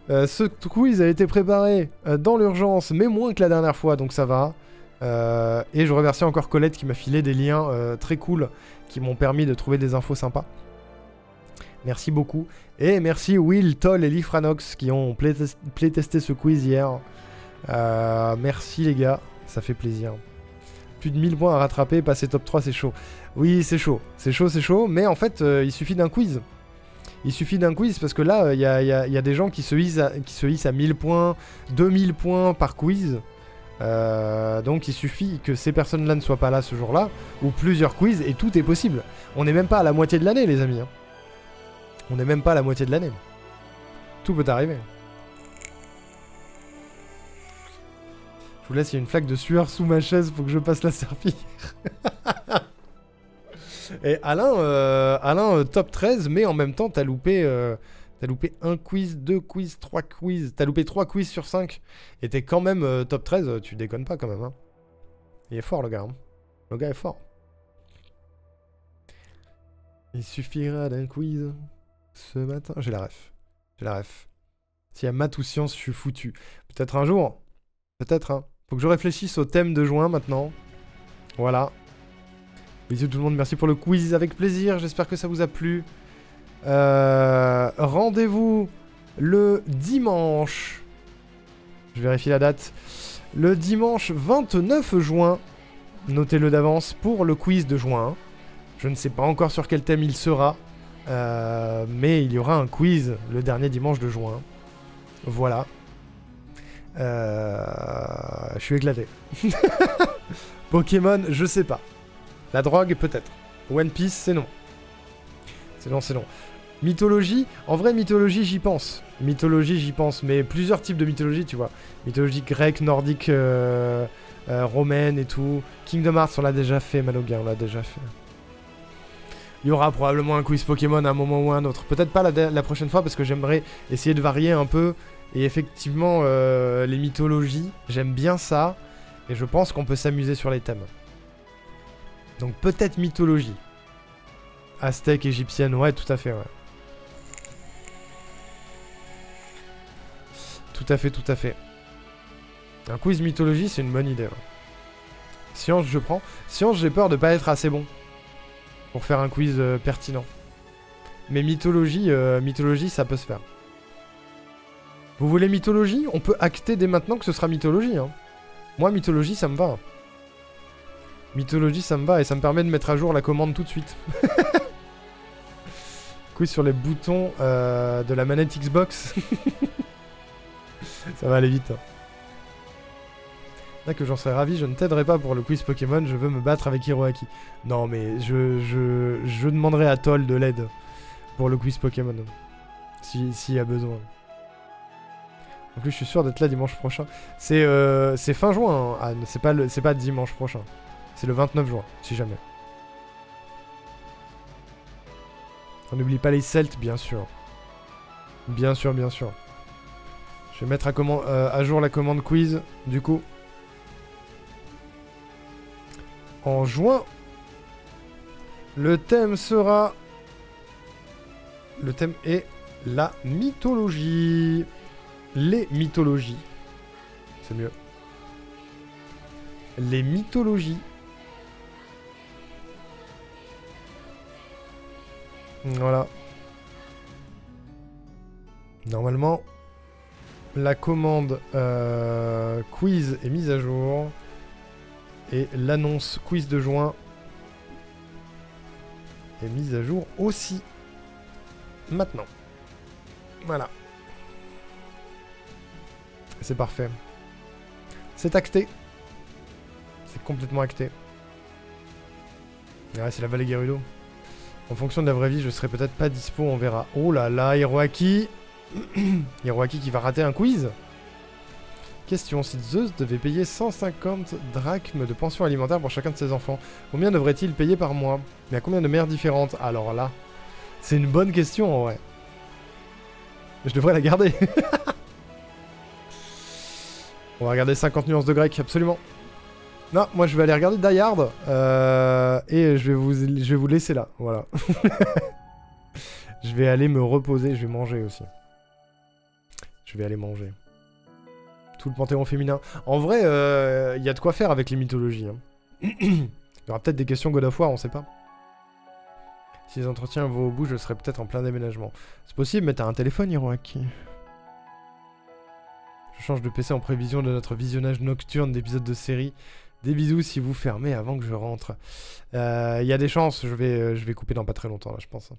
Ce quiz a été préparé dans l'urgence, mais moins que la dernière fois, donc ça va. Et je remercie encore Colette qui m'a filé des liens très cool qui m'ont permis de trouver des infos sympas. Merci beaucoup. Et merci Will, Toll et Lifranox qui ont playtesté ce quiz hier. Merci les gars, ça fait plaisir. Plus de 1000 points à rattraper, passer top 3 c'est chaud. Oui c'est chaud, c'est chaud, mais en fait il suffit d'un quiz. Il suffit d'un quiz parce que là il y a des gens qui se hissent à 1000 points, 2000 points par quiz. Donc il suffit que ces personnes-là ne soient pas là ce jour-là, ou plusieurs quiz, et tout est possible. On n'est même pas à la moitié de l'année les amis. Hein. On n'est même pas à la moitié de l'année. Tout peut arriver. Je vous laisse, il y a une flaque de sueur sous ma chaise, faut que je passe la serpillière. Et Alain top 13, mais en même temps, t'as loupé un quiz, 2 quiz, 3 quiz. T'as loupé 3 quiz sur 5. Et t'es quand même top 13, tu déconnes pas quand même. Hein. Il est fort le gars. Hein. Le gars est fort. Il suffira d'un quiz ce matin. J'ai la ref. S'il y a maths ou science, je suis foutu. Peut-être un jour. Peut-être, hein. Faut que je réfléchisse au thème de juin maintenant. Voilà. Bisous tout le monde, merci pour le quiz, avec plaisir, j'espère que ça vous a plu. Rendez-vous le dimanche. Je vérifie la date. Le dimanche 29 juin. Notez-le d'avance pour le quiz de juin. Je ne sais pas encore sur quel thème il sera. Mais il y aura un quiz le dernier dimanche de juin. Voilà. Je suis éclaté. Pokémon, je sais pas. La drogue, peut-être. One Piece, c'est non. C'est non. Mythologie, en vrai, mythologie, j'y pense. Mais plusieurs types de mythologie, tu vois. Mythologie grecque, nordique, romaine et tout. Kingdom Hearts, on l'a déjà fait, Maloga, on l'a déjà fait. Il y aura probablement un quiz Pokémon à un moment ou à un autre. Peut-être pas la prochaine fois, parce que j'aimerais essayer de varier un peu. Et effectivement, les mythologies, j'aime bien ça. Et je pense qu'on peut s'amuser sur les thèmes. Donc peut-être mythologie. Aztèque, égyptienne, ouais, tout à fait, ouais. Tout à fait. Un quiz mythologie, c'est une bonne idée. Ouais. Science, je prends. Science, j'ai peur de pas être assez bon. Pour faire un quiz pertinent. Mais mythologie, ça peut se faire. Vous voulez mythologie? On peut acter dès maintenant que ce sera mythologie. Hein. Moi, mythologie, ça me va. Mythologie, ça me va et ça me permet de mettre à jour la commande tout de suite. Quiz sur les boutons de la manette Xbox. Ça va aller vite. Hein. Là que j'en serais ravi, je ne t'aiderai pas pour le quiz Pokémon, je veux me battre avec Hiroaki. Non mais je demanderai à Toll de l'aide pour le quiz Pokémon. S'il y a besoin. En plus je suis sûr d'être là dimanche prochain. C'est fin juin, hein. Ah, c'est pas dimanche prochain. C'est le 29 juin, si jamais. On n'oublie pas les Celtes, bien sûr. Bien sûr. Je vais mettre à jour la commande quiz, du coup. En juin, le thème sera... Le thème est la mythologie. Les mythologies. C'est mieux. Les mythologies. Voilà. Normalement, la commande quiz est mise à jour. Et l'annonce quiz de juin est mise à jour aussi. Maintenant. Voilà. C'est parfait. C'est acté. C'est complètement acté. Ouais, c'est la vallée Gerudo. En fonction de la vraie vie, je serai peut-être pas dispo, on verra. Oh là là, Hiroaki. Hiroaki qui va rater un quiz. Question, si Zeus devait payer 150 drachmes de pension alimentaire pour chacun de ses enfants, combien devrait-il payer par mois? Mais à combien de mères différentes? Alors là, c'est une bonne question en vrai. Je devrais la garder. On va regarder 50 nuances de grec, absolument. Non, moi je vais aller regarder Die Hard, et je vais vous laisser là, voilà. Je vais aller me reposer, je vais manger aussi. Je vais aller manger. Tout le panthéon féminin. En vrai, il y a de quoi faire avec les mythologies. Hein. Il y aura peut-être des questions God of War, on sait pas. Si les entretiens vont au bout, je serai peut-être en plein déménagement. C'est possible, mais t'as un téléphone, Hiroaki. Je change de PC en prévision de notre visionnage nocturne d'épisodes de série. Des bisous si vous fermez avant que je rentre. Il y a des chances, je vais couper dans pas très longtemps, là, je pense.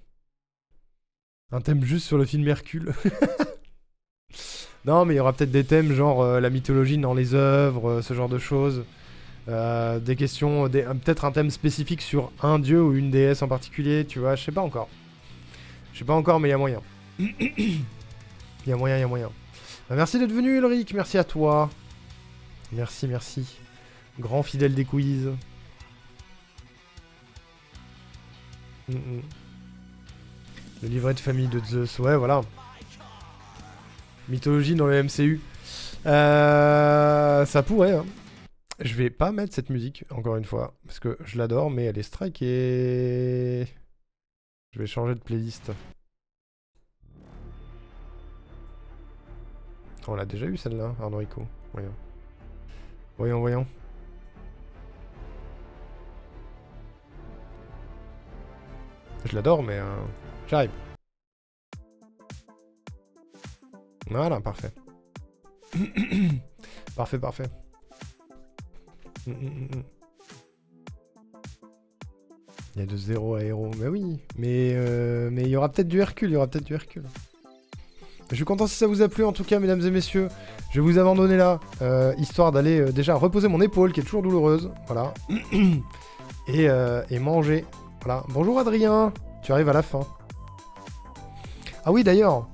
Un thème juste sur le film Hercule. Non, mais il y aura peut-être des thèmes genre la mythologie dans les œuvres, ce genre de choses. Des questions, peut-être un thème spécifique sur un dieu ou une déesse en particulier, tu vois, je sais pas encore. Je sais pas encore, mais il y a moyen. Il y a moyen. Bah, merci d'être venu, Ulrich, merci à toi. Merci. Grand fidèle des quiz. Le livret de famille de Zeus, ouais, voilà. Mythologie dans le MCU. Ça pourrait, hein. Je vais pas mettre cette musique, encore une fois, parce que je l'adore, mais elle est strikée. Je vais changer de playlist. On l'a déjà eu celle-là, Arnaud Rico. Voyons. Je l'adore, mais j'arrive. Voilà, parfait. Parfait. Il y a de 0 à héros. Mais oui, mais il y aura peut-être du Hercule, Je suis content si ça vous a plu en tout cas, mesdames et messieurs. Je vais vous abandonner là, histoire d'aller déjà reposer mon épaule qui est toujours douloureuse. Voilà. et manger. Voilà. Bonjour Adrien, tu arrives à la fin. Ah oui d'ailleurs,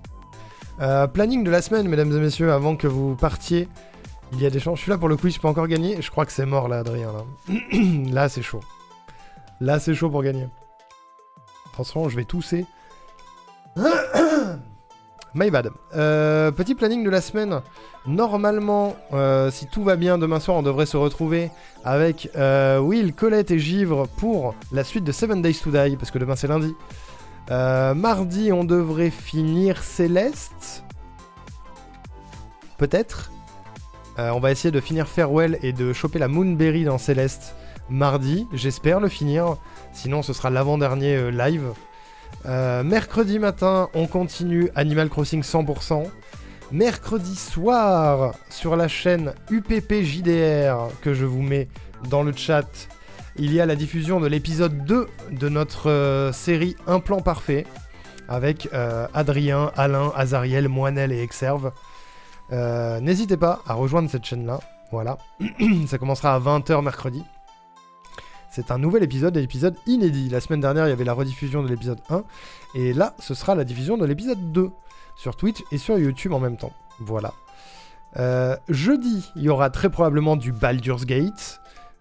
planning de la semaine, mesdames et messieurs, avant que vous partiez. Il y a des chances. Je suis là pour le quiz, je peux encore gagner. Je crois que c'est mort là, Adrien. Là, c'est chaud. Là, c'est chaud pour gagner. Attention, je vais tousser. My bad. Petit planning de la semaine. Normalement, si tout va bien, demain soir, on devrait se retrouver avec Will, Colette et Givre pour la suite de 7 Days to Die, parce que demain c'est lundi. Mardi, on devrait finir Céleste. Peut-être. On va essayer de finir Farewell et de choper la Moonberry dans Céleste mardi. J'espère le finir. Sinon, ce sera l'avant-dernier live. Mercredi matin, on continue Animal Crossing 100%. Mercredi soir, sur la chaîne UPP-JDR, que je vous mets dans le chat, il y a la diffusion de l'épisode 2 de notre série Un plan parfait, avec Adrien, Alain, Azariel, Moinel et Exerve. N'hésitez pas à rejoindre cette chaîne-là. Voilà. Ça commencera à 20h mercredi. C'est un nouvel épisode, un épisode inédit. La semaine dernière, il y avait la rediffusion de l'épisode 1. Et là, ce sera la diffusion de l'épisode 2. Sur Twitch et sur YouTube en même temps. Voilà. Jeudi, il y aura très probablement du Baldur's Gate.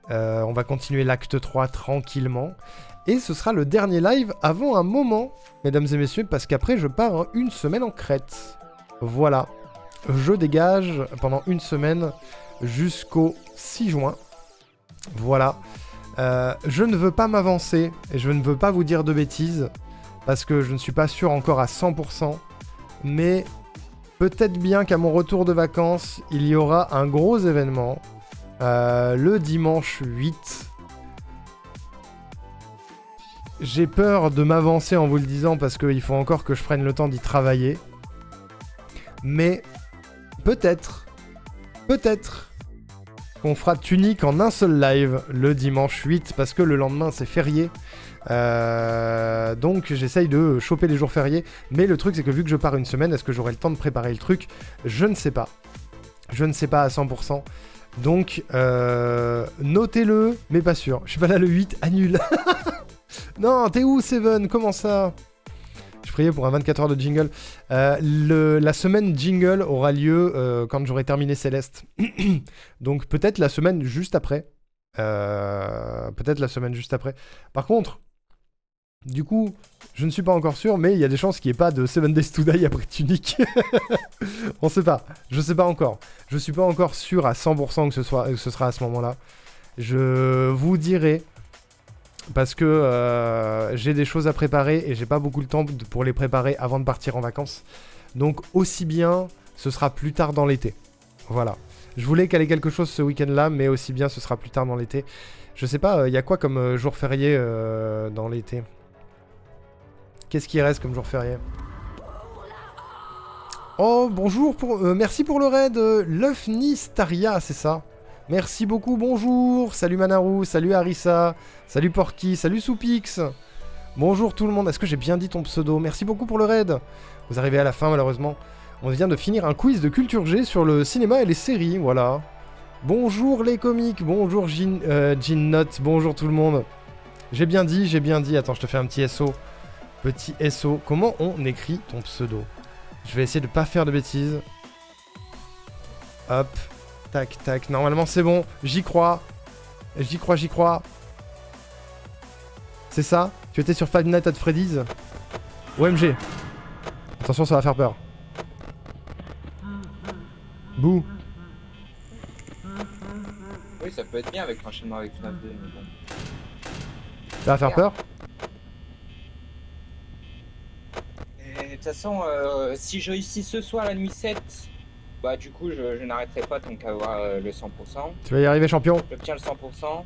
On va continuer l'acte 3 tranquillement. Et ce sera le dernier live avant un moment, mesdames et messieurs, parce qu'après, je pars une semaine en Crète. Voilà. Je dégage pendant une semaine jusqu'au 6 juin. Voilà. Je ne veux pas m'avancer et je ne veux pas vous dire de bêtises parce que je ne suis pas sûr encore à 100%. Mais peut-être bien qu'à mon retour de vacances, il y aura un gros événement. Le dimanche 8. J'ai peur de m'avancer en vous le disant parce qu'il faut encore que je prenne le temps d'y travailler. Mais peut-être qu'on fera Tunic en un seul live le dimanche 8 parce que le lendemain c'est férié. Donc j'essaye de choper les jours fériés. Mais le truc c'est que vu que je pars une semaine, est-ce que j'aurai le temps de préparer le truc? Je ne sais pas. Je ne sais pas à 100%. Donc notez-le, mais pas sûr. Je suis pas là le 8, annule. Non, t'es où Seven? Comment ça? Je priez pour un 24 heures de jingle. La semaine jingle aura lieu quand j'aurai terminé Céleste. Donc peut-être la semaine juste après. Peut-être la semaine juste après. Par contre, du coup, je ne suis pas encore sûr, mais il y a des chances qu'il n'y ait pas de 7 Days to Die après Tunic. On sait pas. Je sais pas encore. Je suis pas encore sûr à 100% que ce sera à ce moment-là. Je vous dirai. Parce que j'ai des choses à préparer et j'ai pas beaucoup de temps pour les préparer avant de partir en vacances. Donc aussi bien, ce sera plus tard dans l'été. Voilà. Je voulais caler quelque chose ce week-end-là, mais aussi bien, ce sera plus tard dans l'été. Je sais pas, il y a quoi comme jour férié dans l'été? Qu'est-ce qui reste comme jour férié? Oh, bonjour, merci pour le raid, Lufnistaria, c'est ça? Merci beaucoup, bonjour, salut Manaru, salut Harissa, salut Porky, salut Soupix. Bonjour tout le monde, est-ce que j'ai bien dit ton pseudo? Merci beaucoup pour le raid. Vous arrivez à la fin malheureusement. On vient de finir un quiz de culture G sur le cinéma et les séries, voilà. Bonjour les comiques, bonjour Ginnote, bonjour tout le monde. J'ai bien dit, attends je te fais un petit SO. Petit SO, comment on écrit ton pseudo? Je vais essayer de pas faire de bêtises. Hop. Tac, tac. Normalement, c'est bon. J'y crois. J'y crois. C'est ça? Tu étais sur Five Nights at Freddy's? OMG. Attention, ça va faire peur. Bouh. Oui, ça peut être bien avec l'enchaînement avec FNAF 2, mais bon. Ça va faire peur? Et de toute façon, si je réussis ce soir la nuit 7, bah du coup je n'arrêterai pas tant qu'à avoir le 100%. Tu vas y arriver, champion? J'obtiens le 100%.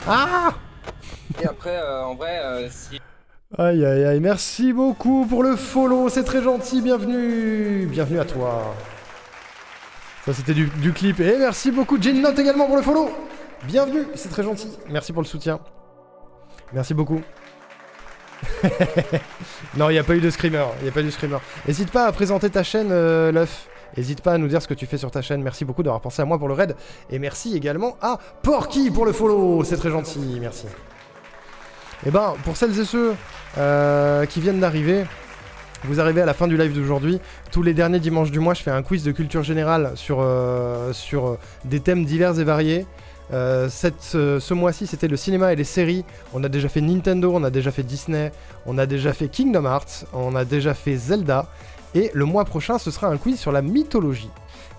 Ah! Et après, en vrai, si... Aïe aïe aïe, merci beaucoup pour le follow, c'est très gentil, bienvenue! Bienvenue à toi. Ça c'était du clip, et merci beaucoup Ginnote également pour le follow! Bienvenue, c'est très gentil, merci pour le soutien. Merci beaucoup. Non, il n'y a pas eu de screamer. N'hésite pas à présenter ta chaîne, Luff. N'hésite pas à nous dire ce que tu fais sur ta chaîne. Merci beaucoup d'avoir pensé à moi pour le raid. Et merci également à Porky pour le follow. C'est très gentil, merci. Et ben, pour celles et ceux qui viennent d'arriver, vous arrivez à la fin du live d'aujourd'hui. Tous les derniers dimanches du mois, je fais un quiz de culture générale sur des thèmes divers et variés. Ce mois-ci c'était le cinéma et les séries. On a déjà fait Nintendo, on a déjà fait Disney, on a déjà fait Kingdom Hearts, on a déjà fait Zelda. Et le mois prochain ce sera un quiz sur la mythologie.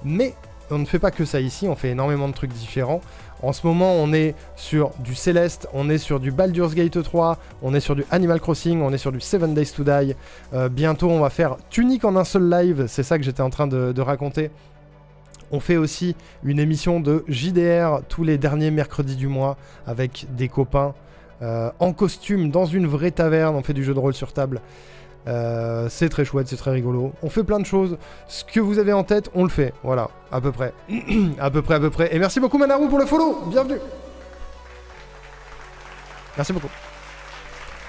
Mais on ne fait pas que ça ici, on fait énormément de trucs différents. En ce moment on est sur du Céleste, on est sur du Baldur's Gate 3, on est sur du Animal Crossing, on est sur du 7 Days to Die. Bientôt on va faire Tunic en un seul live, c'est ça que j'étais en train de raconter. On fait aussi une émission de JDR tous les derniers mercredis du mois avec des copains en costume dans une vraie taverne. On fait du jeu de rôle sur table. C'est très chouette, c'est très rigolo. On fait plein de choses. Ce que vous avez en tête, on le fait. Voilà, à peu près. à peu près. Et merci beaucoup Manaru pour le follow. Bienvenue. Merci beaucoup.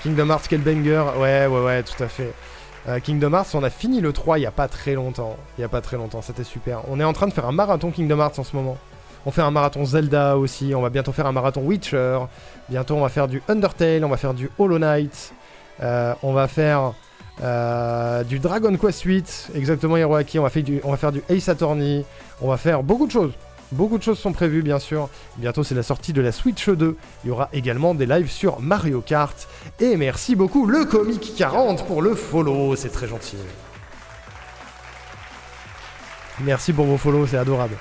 Kingdom Hearts, quel banger. Ouais, tout à fait. Kingdom Hearts, on a fini le 3 il n'y a pas très longtemps. C'était super. On est en train de faire un marathon Kingdom Hearts en ce moment. On fait un marathon Zelda aussi, on va bientôt faire un marathon Witcher. Bientôt on va faire du Undertale, on va faire du Hollow Knight. On va faire du Dragon Quest 8, exactement Hiroaki. On va faire du Ace Attorney. On va faire beaucoup de choses. Beaucoup de choses sont prévues, bien sûr. Bientôt, c'est la sortie de la Switch 2. Il y aura également des lives sur Mario Kart. Et merci beaucoup, le Comic 40, pour le follow. C'est très gentil. Merci pour vos follow, c'est adorable.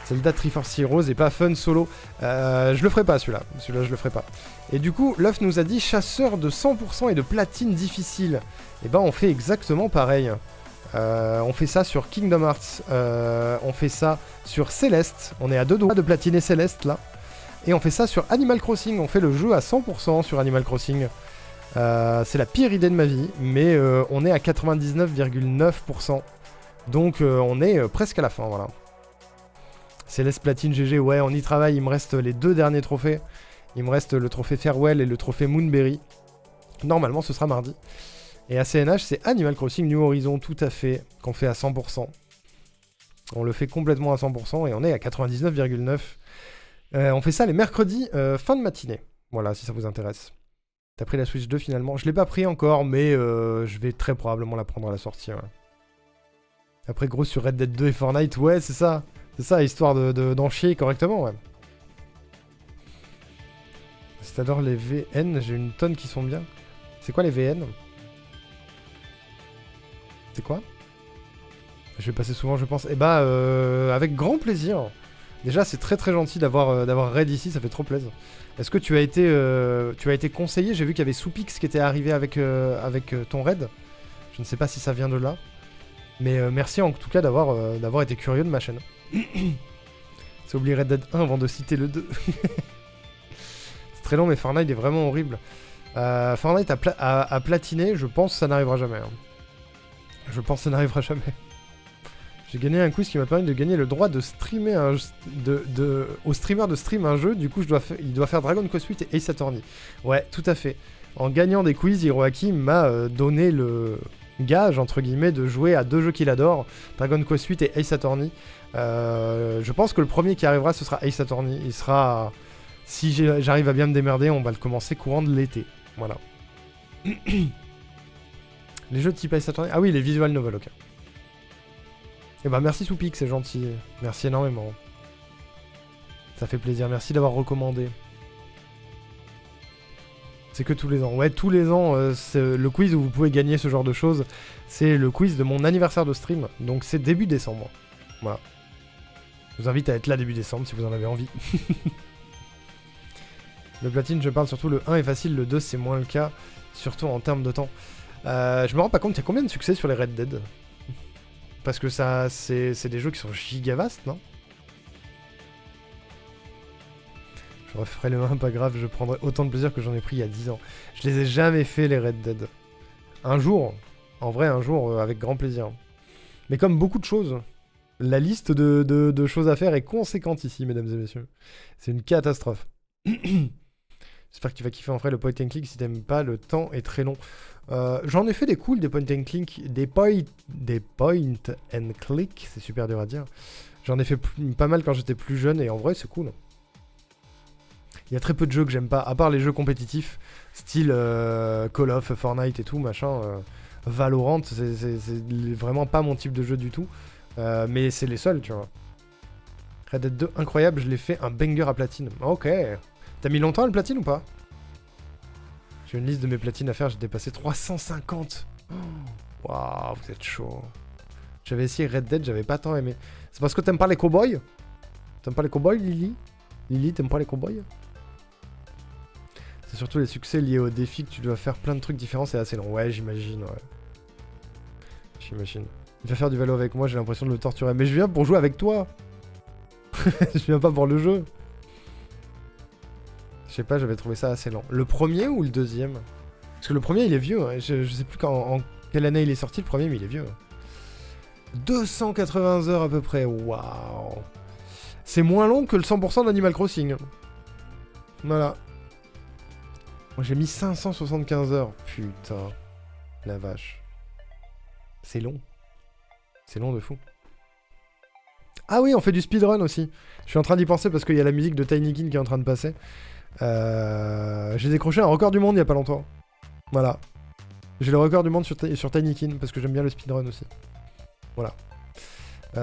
Zelda Triforce Heroes et pas Fun Solo. Je le ferai pas, celui-là. Celui-là, je le ferai pas. Et du coup, Luff nous a dit chasseur de 100% et de platine difficile. Et ben, on fait exactement pareil. On fait ça sur Kingdom Hearts, on fait ça sur Céleste, on est à 2 doigts de platiner Céleste là, et on fait ça sur Animal Crossing, on fait le jeu à 100% sur Animal Crossing. C'est la pire idée de ma vie, mais on est à 99,9%, donc on est presque à la fin, voilà. Céleste Platine GG, ouais, on y travaille, il me reste les 2 derniers trophées, il me reste le trophée Farewell et le trophée Moonberry, normalement ce sera mardi. Et à CNH, c'est Animal Crossing New Horizon, tout à fait, qu'on fait à 100%. On le fait complètement à 100% et on est à 99,9%. On fait ça les mercredis, fin de matinée. Voilà, si ça vous intéresse. T'as pris la Switch 2 finalement. Je l'ai pas pris encore, mais je vais très probablement la prendre à la sortie. Ouais. Après, gros, sur Red Dead 2 et Fortnite, ouais, c'est ça. C'est ça, histoire d'en chier correctement, ouais. Si t'adores les VN, j'ai une tonne qui sont bien. C'est quoi les VN? C'est quoi? Je vais passer souvent, je pense. Eh bah, avec grand plaisir. Déjà, c'est très très gentil d'avoir Raid ici, ça fait trop plaisir. Est-ce que tu as été conseillé? J'ai vu qu'il y avait Soupix qui était arrivé avec ton Raid. Je ne sais pas si ça vient de là. Mais merci en tout cas d'avoir été curieux de ma chaîne. C'est oublié Red Dead 1 avant de citer le 2. C'est très long, mais Fortnite est vraiment horrible. Fortnite à platiner, je pense que ça n'arrivera jamais. Hein. Je pense que ça n'arrivera jamais. J'ai gagné un quiz qui m'a permis de gagner le droit de streamer au streamer de stream un jeu. Du coup, il doit faire Dragon Quest 8 et Ace Attorney. Ouais, tout à fait. En gagnant des quiz, Hiroaki m'a donné le gage, entre guillemets, de jouer à 2 jeux qu'il adore, Dragon Quest 8 et Ace Attorney. Je pense que le premier qui arrivera, ce sera Ace Attorney. Il sera... Si j'arrive à bien me démerder, on va le commencer courant de l'été. Voilà. Les jeux de type Ace Attorney... Ah oui, les visual novels, ok. Eh bah merci Soupix, c'est gentil. Merci énormément. Ça fait plaisir, merci d'avoir recommandé. C'est que tous les ans. Ouais, tous les ans, c'est le quiz où vous pouvez gagner ce genre de choses. C'est le quiz de mon anniversaire de stream. Donc c'est début décembre. Voilà. Je vous invite à être là début décembre si vous en avez envie. Le platine, je parle surtout, le 1 est facile, le 2 c'est moins le cas. Surtout en termes de temps. Je me rends pas compte, il y a combien de succès sur les Red Dead? Parce que ça, c'est des jeux qui sont giga vastes, non? Je referai le 1, pas grave, je prendrai autant de plaisir que j'en ai pris il y a 10 ans. Je les ai jamais fait, les Red Dead. Un jour, en vrai, un jour, avec grand plaisir. Mais comme beaucoup de choses, la liste de choses à faire est conséquente ici, mesdames et messieurs. C'est une catastrophe. J'espère que tu vas kiffer en vrai le point and click. Si t'aimes pas, le temps est très long. J'en ai fait des cools, des point and click, des point and click, c'est super dur à dire. J'en ai fait pas mal quand j'étais plus jeune et en vrai c'est cool. Il y a très peu de jeux que j'aime pas, à part les jeux compétitifs, style Call of, Fortnite et tout, machin. Valorant, c'est vraiment pas mon type de jeu du tout. Mais c'est les seuls, tu vois. Red Dead 2, incroyable, je l'ai fait un banger à platine. Ok. T'as mis longtemps à le platine ou pas? J'ai une liste de mes platines à faire, j'ai dépassé 350. Waouh, vous êtes chaud. J'avais essayé Red Dead, j'avais pas tant aimé. C'est parce que t'aimes pas les cowboys? T'aimes pas les cowboys, Lily? Lily, t'aimes pas les cowboys? C'est surtout les succès liés au défi que tu dois faire plein de trucs différents, c'est assez long. Ouais, j'imagine, ouais. J'imagine. Il va faire du vélo avec moi, j'ai l'impression de le torturer. Mais je viens pour jouer avec toi. Je viens pas pour le jeu. Je sais pas, j'avais trouvé ça assez lent. Le premier ou le deuxième? Parce que le premier, il est vieux. Hein. Je sais plus en quelle année il est sorti, le premier, mais il est vieux. 280 heures à peu près. Waouh. C'est moins long que le 100% d'Animal Crossing. Voilà. Moi, j'ai mis 575 heures. Putain. La vache. C'est long. C'est long de fou. Ah oui, on fait du speedrun aussi. Je suis en train d'y penser parce qu'il y a la musique de Tinykin qui est en train de passer. J'ai décroché un record du monde il y a pas longtemps. Voilà. J'ai le record du monde sur Tinykin parce que j'aime bien le speedrun aussi. Voilà.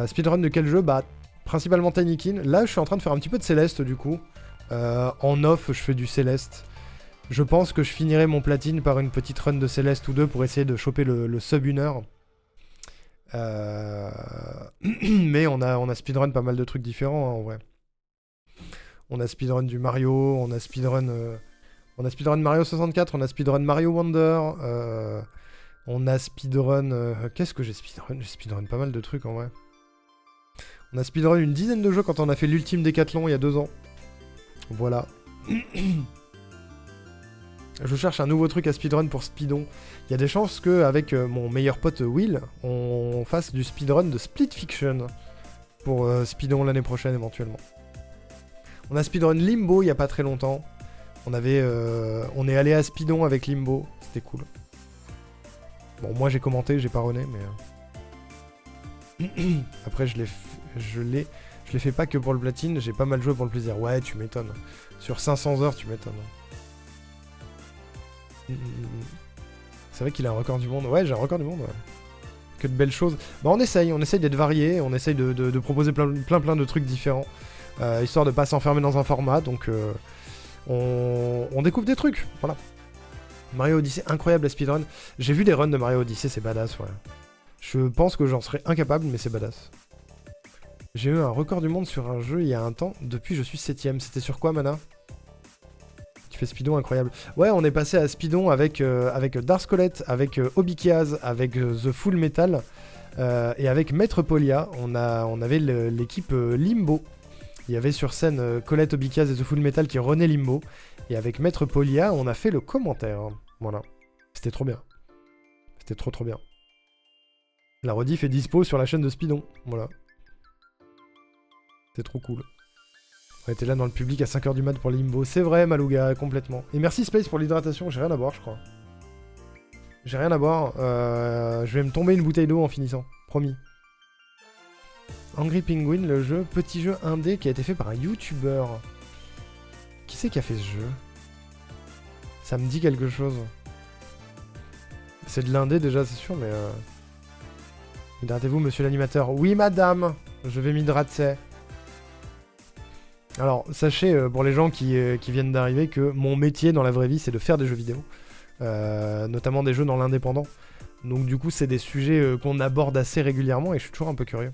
Speedrun de quel jeu? Bah, principalement Tinykin. Là, je suis en train de faire un petit peu de Céleste du coup. En off, je fais du Céleste. Je pense que je finirai mon platine par une petite run de Céleste ou deux pour essayer de choper le sub 1 heure. Mais on a speedrun pas mal de trucs différents hein, en vrai. On a speedrun du Mario, on a speedrun Mario 64, on a speedrun Mario Wonder, on a speedrun... qu'est-ce que j'ai speedrun? J'ai speedrun pas mal de trucs en vrai. On a speedrun une dizaine de jeux quand on a fait l'ultime Décathlon il y a 2 ans. Voilà. Je cherche un nouveau truc à speedrun pour Speedon. Il y a des chances qu'avec mon meilleur pote Will, on fasse du speedrun de Split Fiction pour Speedon l'année prochaine éventuellement. On a speedrun Limbo il y a pas très longtemps. On est allé à Speedon avec Limbo, c'était cool. Bon, moi j'ai commenté, j'ai pas runné, mais... Après je l'ai fait pas que pour le platine, j'ai pas mal joué pour le plaisir. Ouais, tu m'étonnes. Sur 500 heures, tu m'étonnes. C'est vrai qu'il a un record du monde. Ouais, j'ai un record du monde, ouais. Que de belles choses. Bah on essaye d'être varié, on essaye de proposer plein de trucs différents. Histoire de pas s'enfermer dans un format, donc on découvre des trucs, voilà. Mario Odyssey, incroyable la speedrun. J'ai vu des runs de Mario Odyssey, c'est badass, ouais. Je pense que j'en serais incapable, mais c'est badass. J'ai eu un record du monde sur un jeu il y a un temps, depuis je suis 7ème. C'était sur quoi, Mana? Tu fais Speedon, incroyable. Ouais, on est passé à Speedon avec Dark Scolette, avec Obikiaz, avec The Full Metal, et avec Maître Polia. On avait l'équipe Limbo. Il y avait sur scène Colette, Obikiaz et The Full Metal qui renaient Limbo. Et avec Maître Polia, on a fait le commentaire. Voilà. C'était trop bien. C'était trop bien. La rediff est dispo sur la chaîne de Speedon. Voilà. C'est trop cool. On était là dans le public à 5h du mat pour Limbo. C'est vrai, Malouga, complètement. Et merci Space pour l'hydratation. J'ai rien à boire, je crois. J'ai rien à boire. Je vais me tomber une bouteille d'eau en finissant. Promis. Angry Penguin, le jeu, petit jeu indé qui a été fait par un YouTuber. Qui c'est qui a fait ce jeu? Ça me dit quelque chose. C'est de l'indé déjà, c'est sûr, mais... Hydratez-vous, monsieur l'animateur. Oui, madame. Je vais m'hydrater. Alors, sachez, pour les gens qui viennent d'arriver, que mon métier dans la vraie vie, c'est de faire des jeux vidéo. Notamment des jeux dans l'indépendant. Donc du coup, c'est des sujets qu'on aborde assez régulièrement et je suis toujours un peu curieux.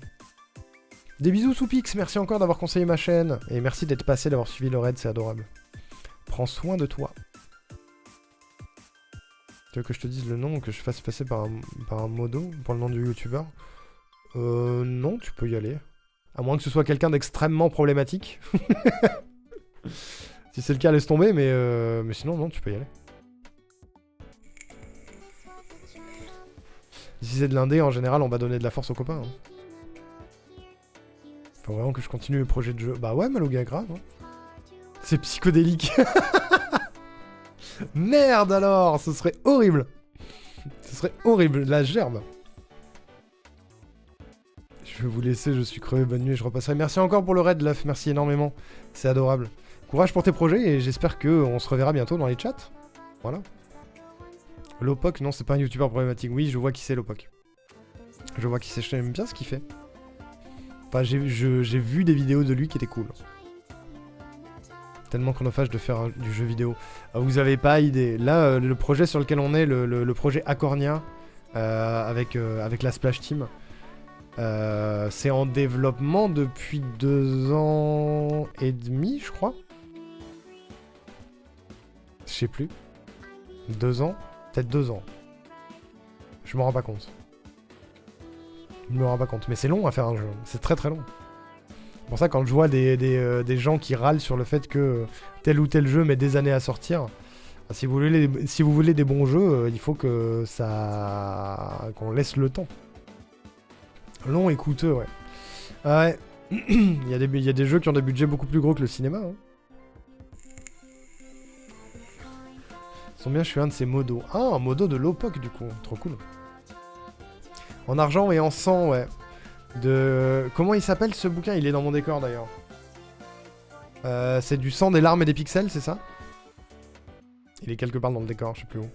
Des bisous Soupix, merci encore d'avoir conseillé ma chaîne. Et merci d'être passé, d'avoir suivi le raid, c'est adorable. Prends soin de toi. Tu veux que je te dise le nom ou que je fasse passer par un modo pour le nom du youtubeur? Non, tu peux y aller. À moins que ce soit quelqu'un d'extrêmement problématique. Si c'est le cas, laisse tomber, mais sinon, non, tu peux y aller. Si c'est de l'indé, en général, on va donner de la force aux copains. Hein. Faut vraiment que je continue le projet de jeu. Bah ouais, Malouga, grave. Hein. C'est psychodélique. Merde alors, ce serait horrible. Ce serait horrible, la gerbe. Je vais vous laisser, je suis crevé, bonne nuit, je repasserai. Merci encore pour le raid, Luf, merci énormément. C'est adorable. Courage pour tes projets et j'espère qu'on se reverra bientôt dans les chats. Voilà. Lopoc, non, c'est pas un youtubeur problématique. Oui, je vois qui c'est, Lopoc. Je vois qui c'est, j'aime bien ce qu'il fait. Enfin, j'ai vu des vidéos de lui qui étaient cool. Tellement chronophage de faire du jeu vidéo. Vous avez pas idée. Là, le projet sur lequel on est, le projet Acornia, avec la Splash Team, c'est en développement depuis 2 ans et demi, je crois. Je sais plus. 2 ans? Peut-être 2 ans. Je me rends pas compte. Je me rends pas compte. Mais c'est long à faire un jeu. C'est très très long. C'est pour ça, quand je vois des gens qui râlent sur le fait que tel ou tel jeu met des années à sortir, si vous voulez des bons jeux, il faut que qu'on laisse le temps. Long et coûteux, ouais. Ouais. il y a des jeux qui ont des budgets beaucoup plus gros que le cinéma. Hein. Combien je suis un de ces modos? Ah, un modo de Lopoc du coup. Trop cool. En argent et en sang, ouais. Comment il s'appelle ce bouquin? Il est dans mon décor d'ailleurs. C'est du sang, des larmes et des pixels, c'est ça? Il est quelque part dans le décor, je sais plus où.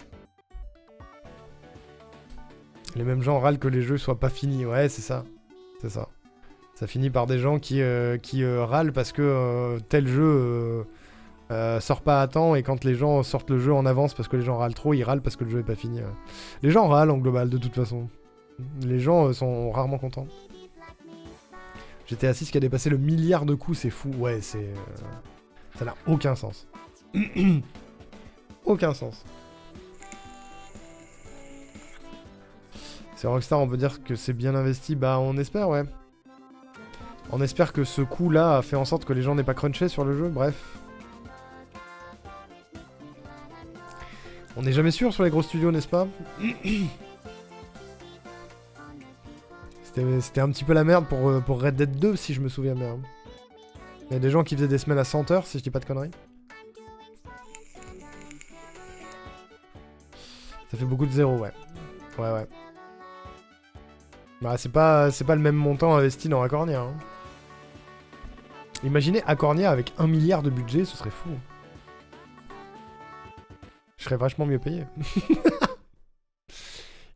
Les mêmes gens râlent que les jeux soient pas finis. Ouais, c'est ça. C'est ça. Ça finit par des gens qui râlent parce que tel jeu sort pas à temps, et quand les gens sortent le jeu en avance parce que les gens râlent trop, ils râlent parce que le jeu est pas fini. Les gens râlent en global, de toute façon. Les gens sont rarement contents. GTA 6 qui a dépassé le milliard de coups, c'est fou. Ouais, c'est... ça n'a aucun sens. Aucun sens. C'est Rockstar, on peut dire que c'est bien investi. Bah, on espère, ouais. On espère que ce coup-là a fait en sorte que les gens n'aient pas crunché sur le jeu, bref. On n'est jamais sûr sur les gros studios, n'est-ce pas? C'était un petit peu la merde pour Red Dead 2, si je me souviens bien. Il y a des gens qui faisaient des semaines à 100 heures, si je dis pas de conneries. Ça fait beaucoup de zéros, ouais. Ouais. Bah, c'est pas le même montant investi dans Acornia. Hein. Imaginez Acornia avec 1 milliard de budget, ce serait fou. Je serais vachement mieux payé.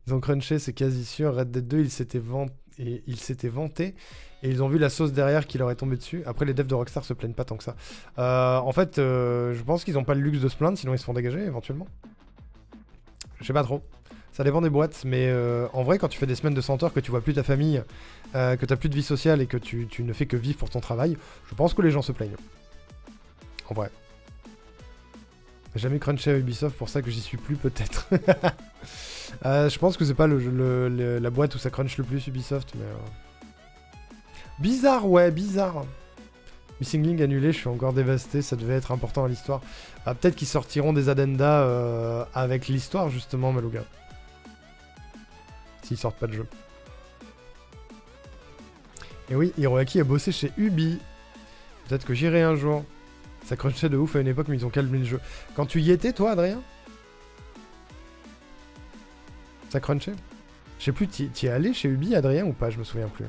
Ils ont crunché, c'est quasi sûr. Red Dead 2, ils s'étaient vantés. Et ils ont vu la sauce derrière qui leur est tombée dessus. Après, les devs de Rockstar se plaignent pas tant que ça. En fait, je pense qu'ils ont pas le luxe de se plaindre, sinon ils se font dégager éventuellement. Je sais pas trop. Ça dépend des boîtes, mais en vrai, quand tu fais des semaines de 100 heures, que tu vois plus ta famille, que t'as plus de vie sociale et que tu ne fais que vivre pour ton travail, je pense que les gens se plaignent. En vrai. J'ai jamais crunché à Ubisoft, pour ça que j'y suis plus peut-être. Je pense que c'est pas la boîte où ça crunch le plus Ubisoft, mais... Bizarre, ouais, bizarre. Missing Link annulé, je suis encore dévasté, ça devait être important à l'histoire. Ah, peut-être qu'ils sortiront des addendas avec l'histoire, justement, Malouga. S'ils sortent pas de jeu. Et oui, Hiroaki a bossé chez Ubi. Peut-être que j'irai un jour. Ça crunchait de ouf à une époque, mais ils ont calmé le jeu. Quand tu y étais, toi, Adrien? Ça crunchait? Je sais plus, t'y es allé chez Ubi, Adrien, ou pas? Je me souviens plus.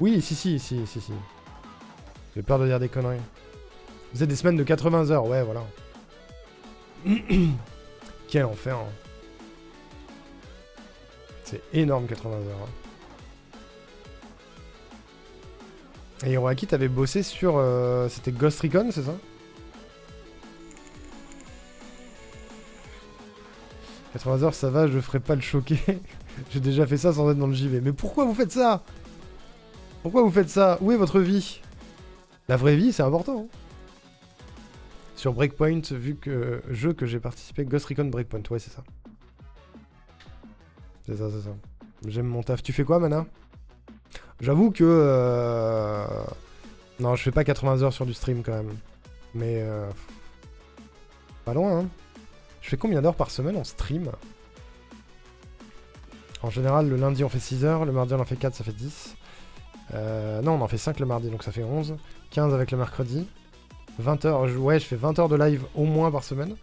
Oui, si. J'ai peur de dire des conneries. Vous êtes des semaines de 80 heures, ouais, voilà. Quel enfer. Hein. C'est énorme, 80 heures. Hein. Et Hiroaki, t'avais bossé sur... C'était Ghost Recon, c'est ça? « 80 heures, ça va, je ferai pas le choquer. J'ai déjà fait ça sans être dans le JV. Mais pourquoi vous faites ça? Pourquoi vous faites ça? Où est votre vie? La vraie vie, c'est important. Hein. Sur Breakpoint, vu que jeu que j'ai participé, Ghost Recon Breakpoint, ouais, c'est ça. C'est ça. J'aime mon taf. Tu fais quoi, Mana? J'avoue que... Non, je fais pas 80 heures sur du stream, quand même. Mais... Pas loin, hein. Je fais combien d'heures par semaine en stream? En général, le lundi, on fait 6 heures. Le mardi, on en fait 4, ça fait 10. Non, on en fait 5 le mardi, donc ça fait 11. 15 avec le mercredi. 20 heures. Ouais, je fais 20 heures de live au moins par semaine.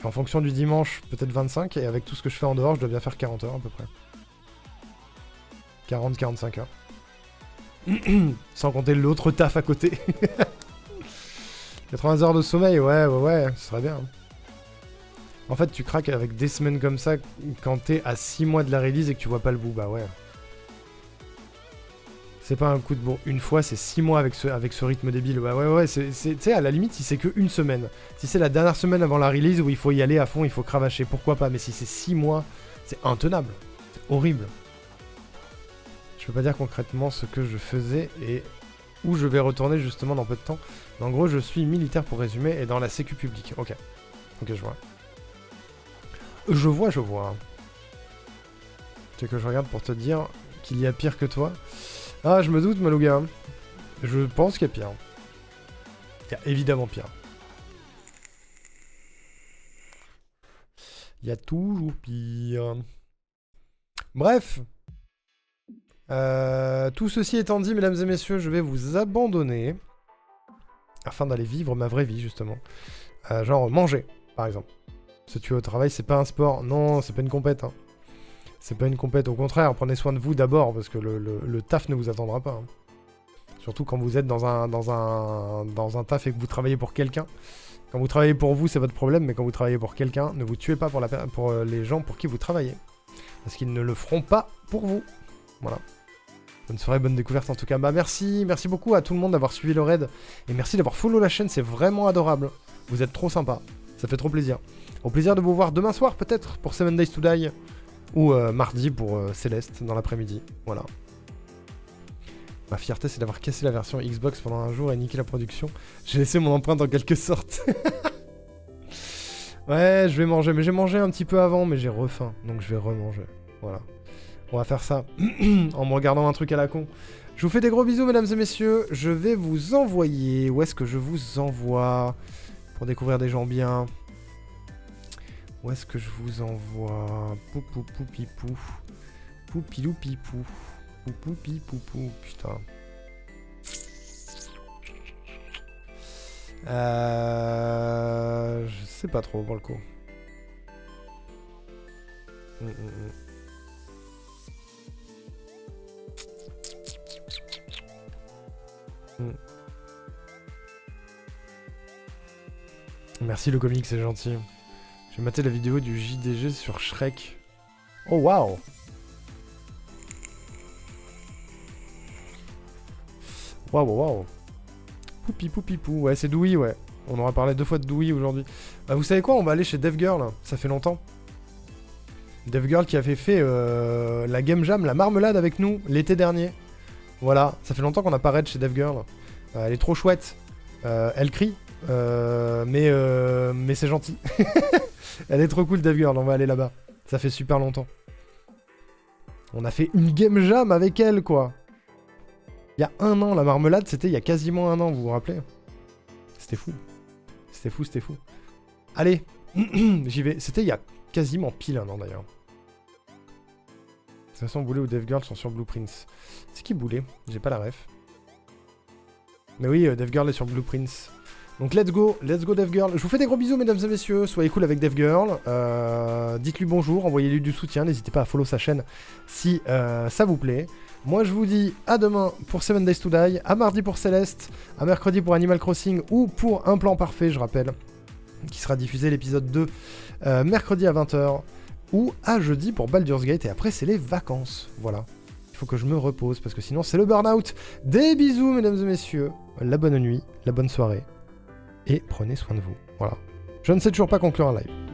Et en fonction du dimanche, peut-être 25. Et avec tout ce que je fais en dehors, je dois bien faire 40 heures à peu près. 40-45 heures. Sans compter l'autre taf à côté. 80 heures de sommeil, ouais, ce serait bien. En fait, tu craques avec des semaines comme ça quand t'es à 6 mois de la release et que tu vois pas le bout, bah ouais. C'est pas un coup de bourre une fois, c'est 6 mois avec ce rythme débile. Bah ouais, tu sais, à la limite, si c'est que une semaine. Si c'est la dernière semaine avant la release où il faut y aller à fond, il faut cravacher, pourquoi pas. Mais si c'est 6 mois, c'est intenable. C'est horrible. Je peux pas dire concrètement ce que je faisais et où je vais retourner justement dans peu de temps. Mais en gros, je suis militaire pour résumer et dans la sécu publique. Ok, je vois. Je vois. Tu veux que je regarde pour te dire qu'il y a pire que toi? Ah, je me doute, Malouga. Je pense qu'il y a pire. Il y a évidemment pire. Il y a toujours pire. Bref. Tout ceci étant dit, mesdames et messieurs, je vais vous abandonner. Afin d'aller vivre ma vraie vie, justement. Genre manger, par exemple. Se tuer au travail, c'est pas un sport. Non, c'est pas une compète. Hein. C'est pas une compète. Au contraire, prenez soin de vous d'abord, parce que le taf ne vous attendra pas. Hein. Surtout quand vous êtes dans un taf et que vous travaillez pour quelqu'un. Quand vous travaillez pour vous, c'est votre problème, mais quand vous travaillez pour quelqu'un, ne vous tuez pas pour les gens pour qui vous travaillez. Parce qu'ils ne le feront pas pour vous. Voilà. Bonne soirée, bonne découverte en tout cas. Bah merci beaucoup à tout le monde d'avoir suivi le raid. Et merci d'avoir follow la chaîne, c'est vraiment adorable. Vous êtes trop sympa. Ça fait trop plaisir. Au plaisir de vous voir demain soir peut-être pour 7 Days to Die. Ou mardi pour Céleste dans l'après-midi. Voilà. Ma fierté c'est d'avoir cassé la version Xbox pendant un jour et niqué la production. J'ai laissé mon empreinte en quelque sorte. Ouais, je vais manger. Mais j'ai mangé un petit peu avant, mais j'ai refaim. Donc je vais remanger. Voilà. On va faire ça en me regardant un truc à la con. Je vous fais des gros bisous, mesdames et messieurs. Je vais vous envoyer... Où est-ce que je vous envoie pour découvrir des gens bien? Où est-ce que je vous envoie? Poupou poupipou. Poupilou pipou. Poupou pipoupou. Putain. Je sais pas trop pour le coup. Merci le comique, c'est gentil. J'ai maté la vidéo du JDG sur Shrek. Oh waouh. Waouh. Poupi poupi pou. Ouais, c'est Doui, ouais. On aura parlé 2 fois de Doui aujourd'hui. Bah, vous savez quoi, on va aller chez DevGirl. Ça fait longtemps. DevGirl qui avait fait la Game Jam, la marmelade avec nous l'été dernier. Voilà, ça fait longtemps qu'on n'a pas raid chez DevGirl. Elle est trop chouette. Elle crie. Mais c'est gentil. Elle est trop cool, DevGirl. On va aller là-bas. Ça fait super longtemps. On a fait une Game Jam avec elle, quoi. Il y a 1 an, la marmelade, c'était il y a quasiment 1 an, vous vous rappelez? C'était fou. C'était fou. Allez, j'y vais. C'était il y a quasiment pile 1 an, d'ailleurs. De toute façon, Boulet ou DevGirl sont sur Blueprints. C'est qui Boulet? J'ai pas la ref. Mais oui, DevGirl est sur Blueprints. Donc let's go DevGirl. Je vous fais des gros bisous, mesdames et messieurs. Soyez cool avec DevGirl. Dites-lui bonjour, envoyez-lui du soutien. N'hésitez pas à follow sa chaîne si ça vous plaît. Moi, je vous dis à demain pour 7 Days to Die, à mardi pour Céleste, à mercredi pour Animal Crossing ou pour Un Plan Parfait, je rappelle, qui sera diffusé l'épisode 2 mercredi à 20h, ou à jeudi pour Baldur's Gate, et après, c'est les vacances. Voilà. Il faut que je me repose, parce que sinon, c'est le burn-out. Des bisous, mesdames et messieurs. La bonne nuit, la bonne soirée, et prenez soin de vous. Voilà. Je ne sais toujours pas conclure un live.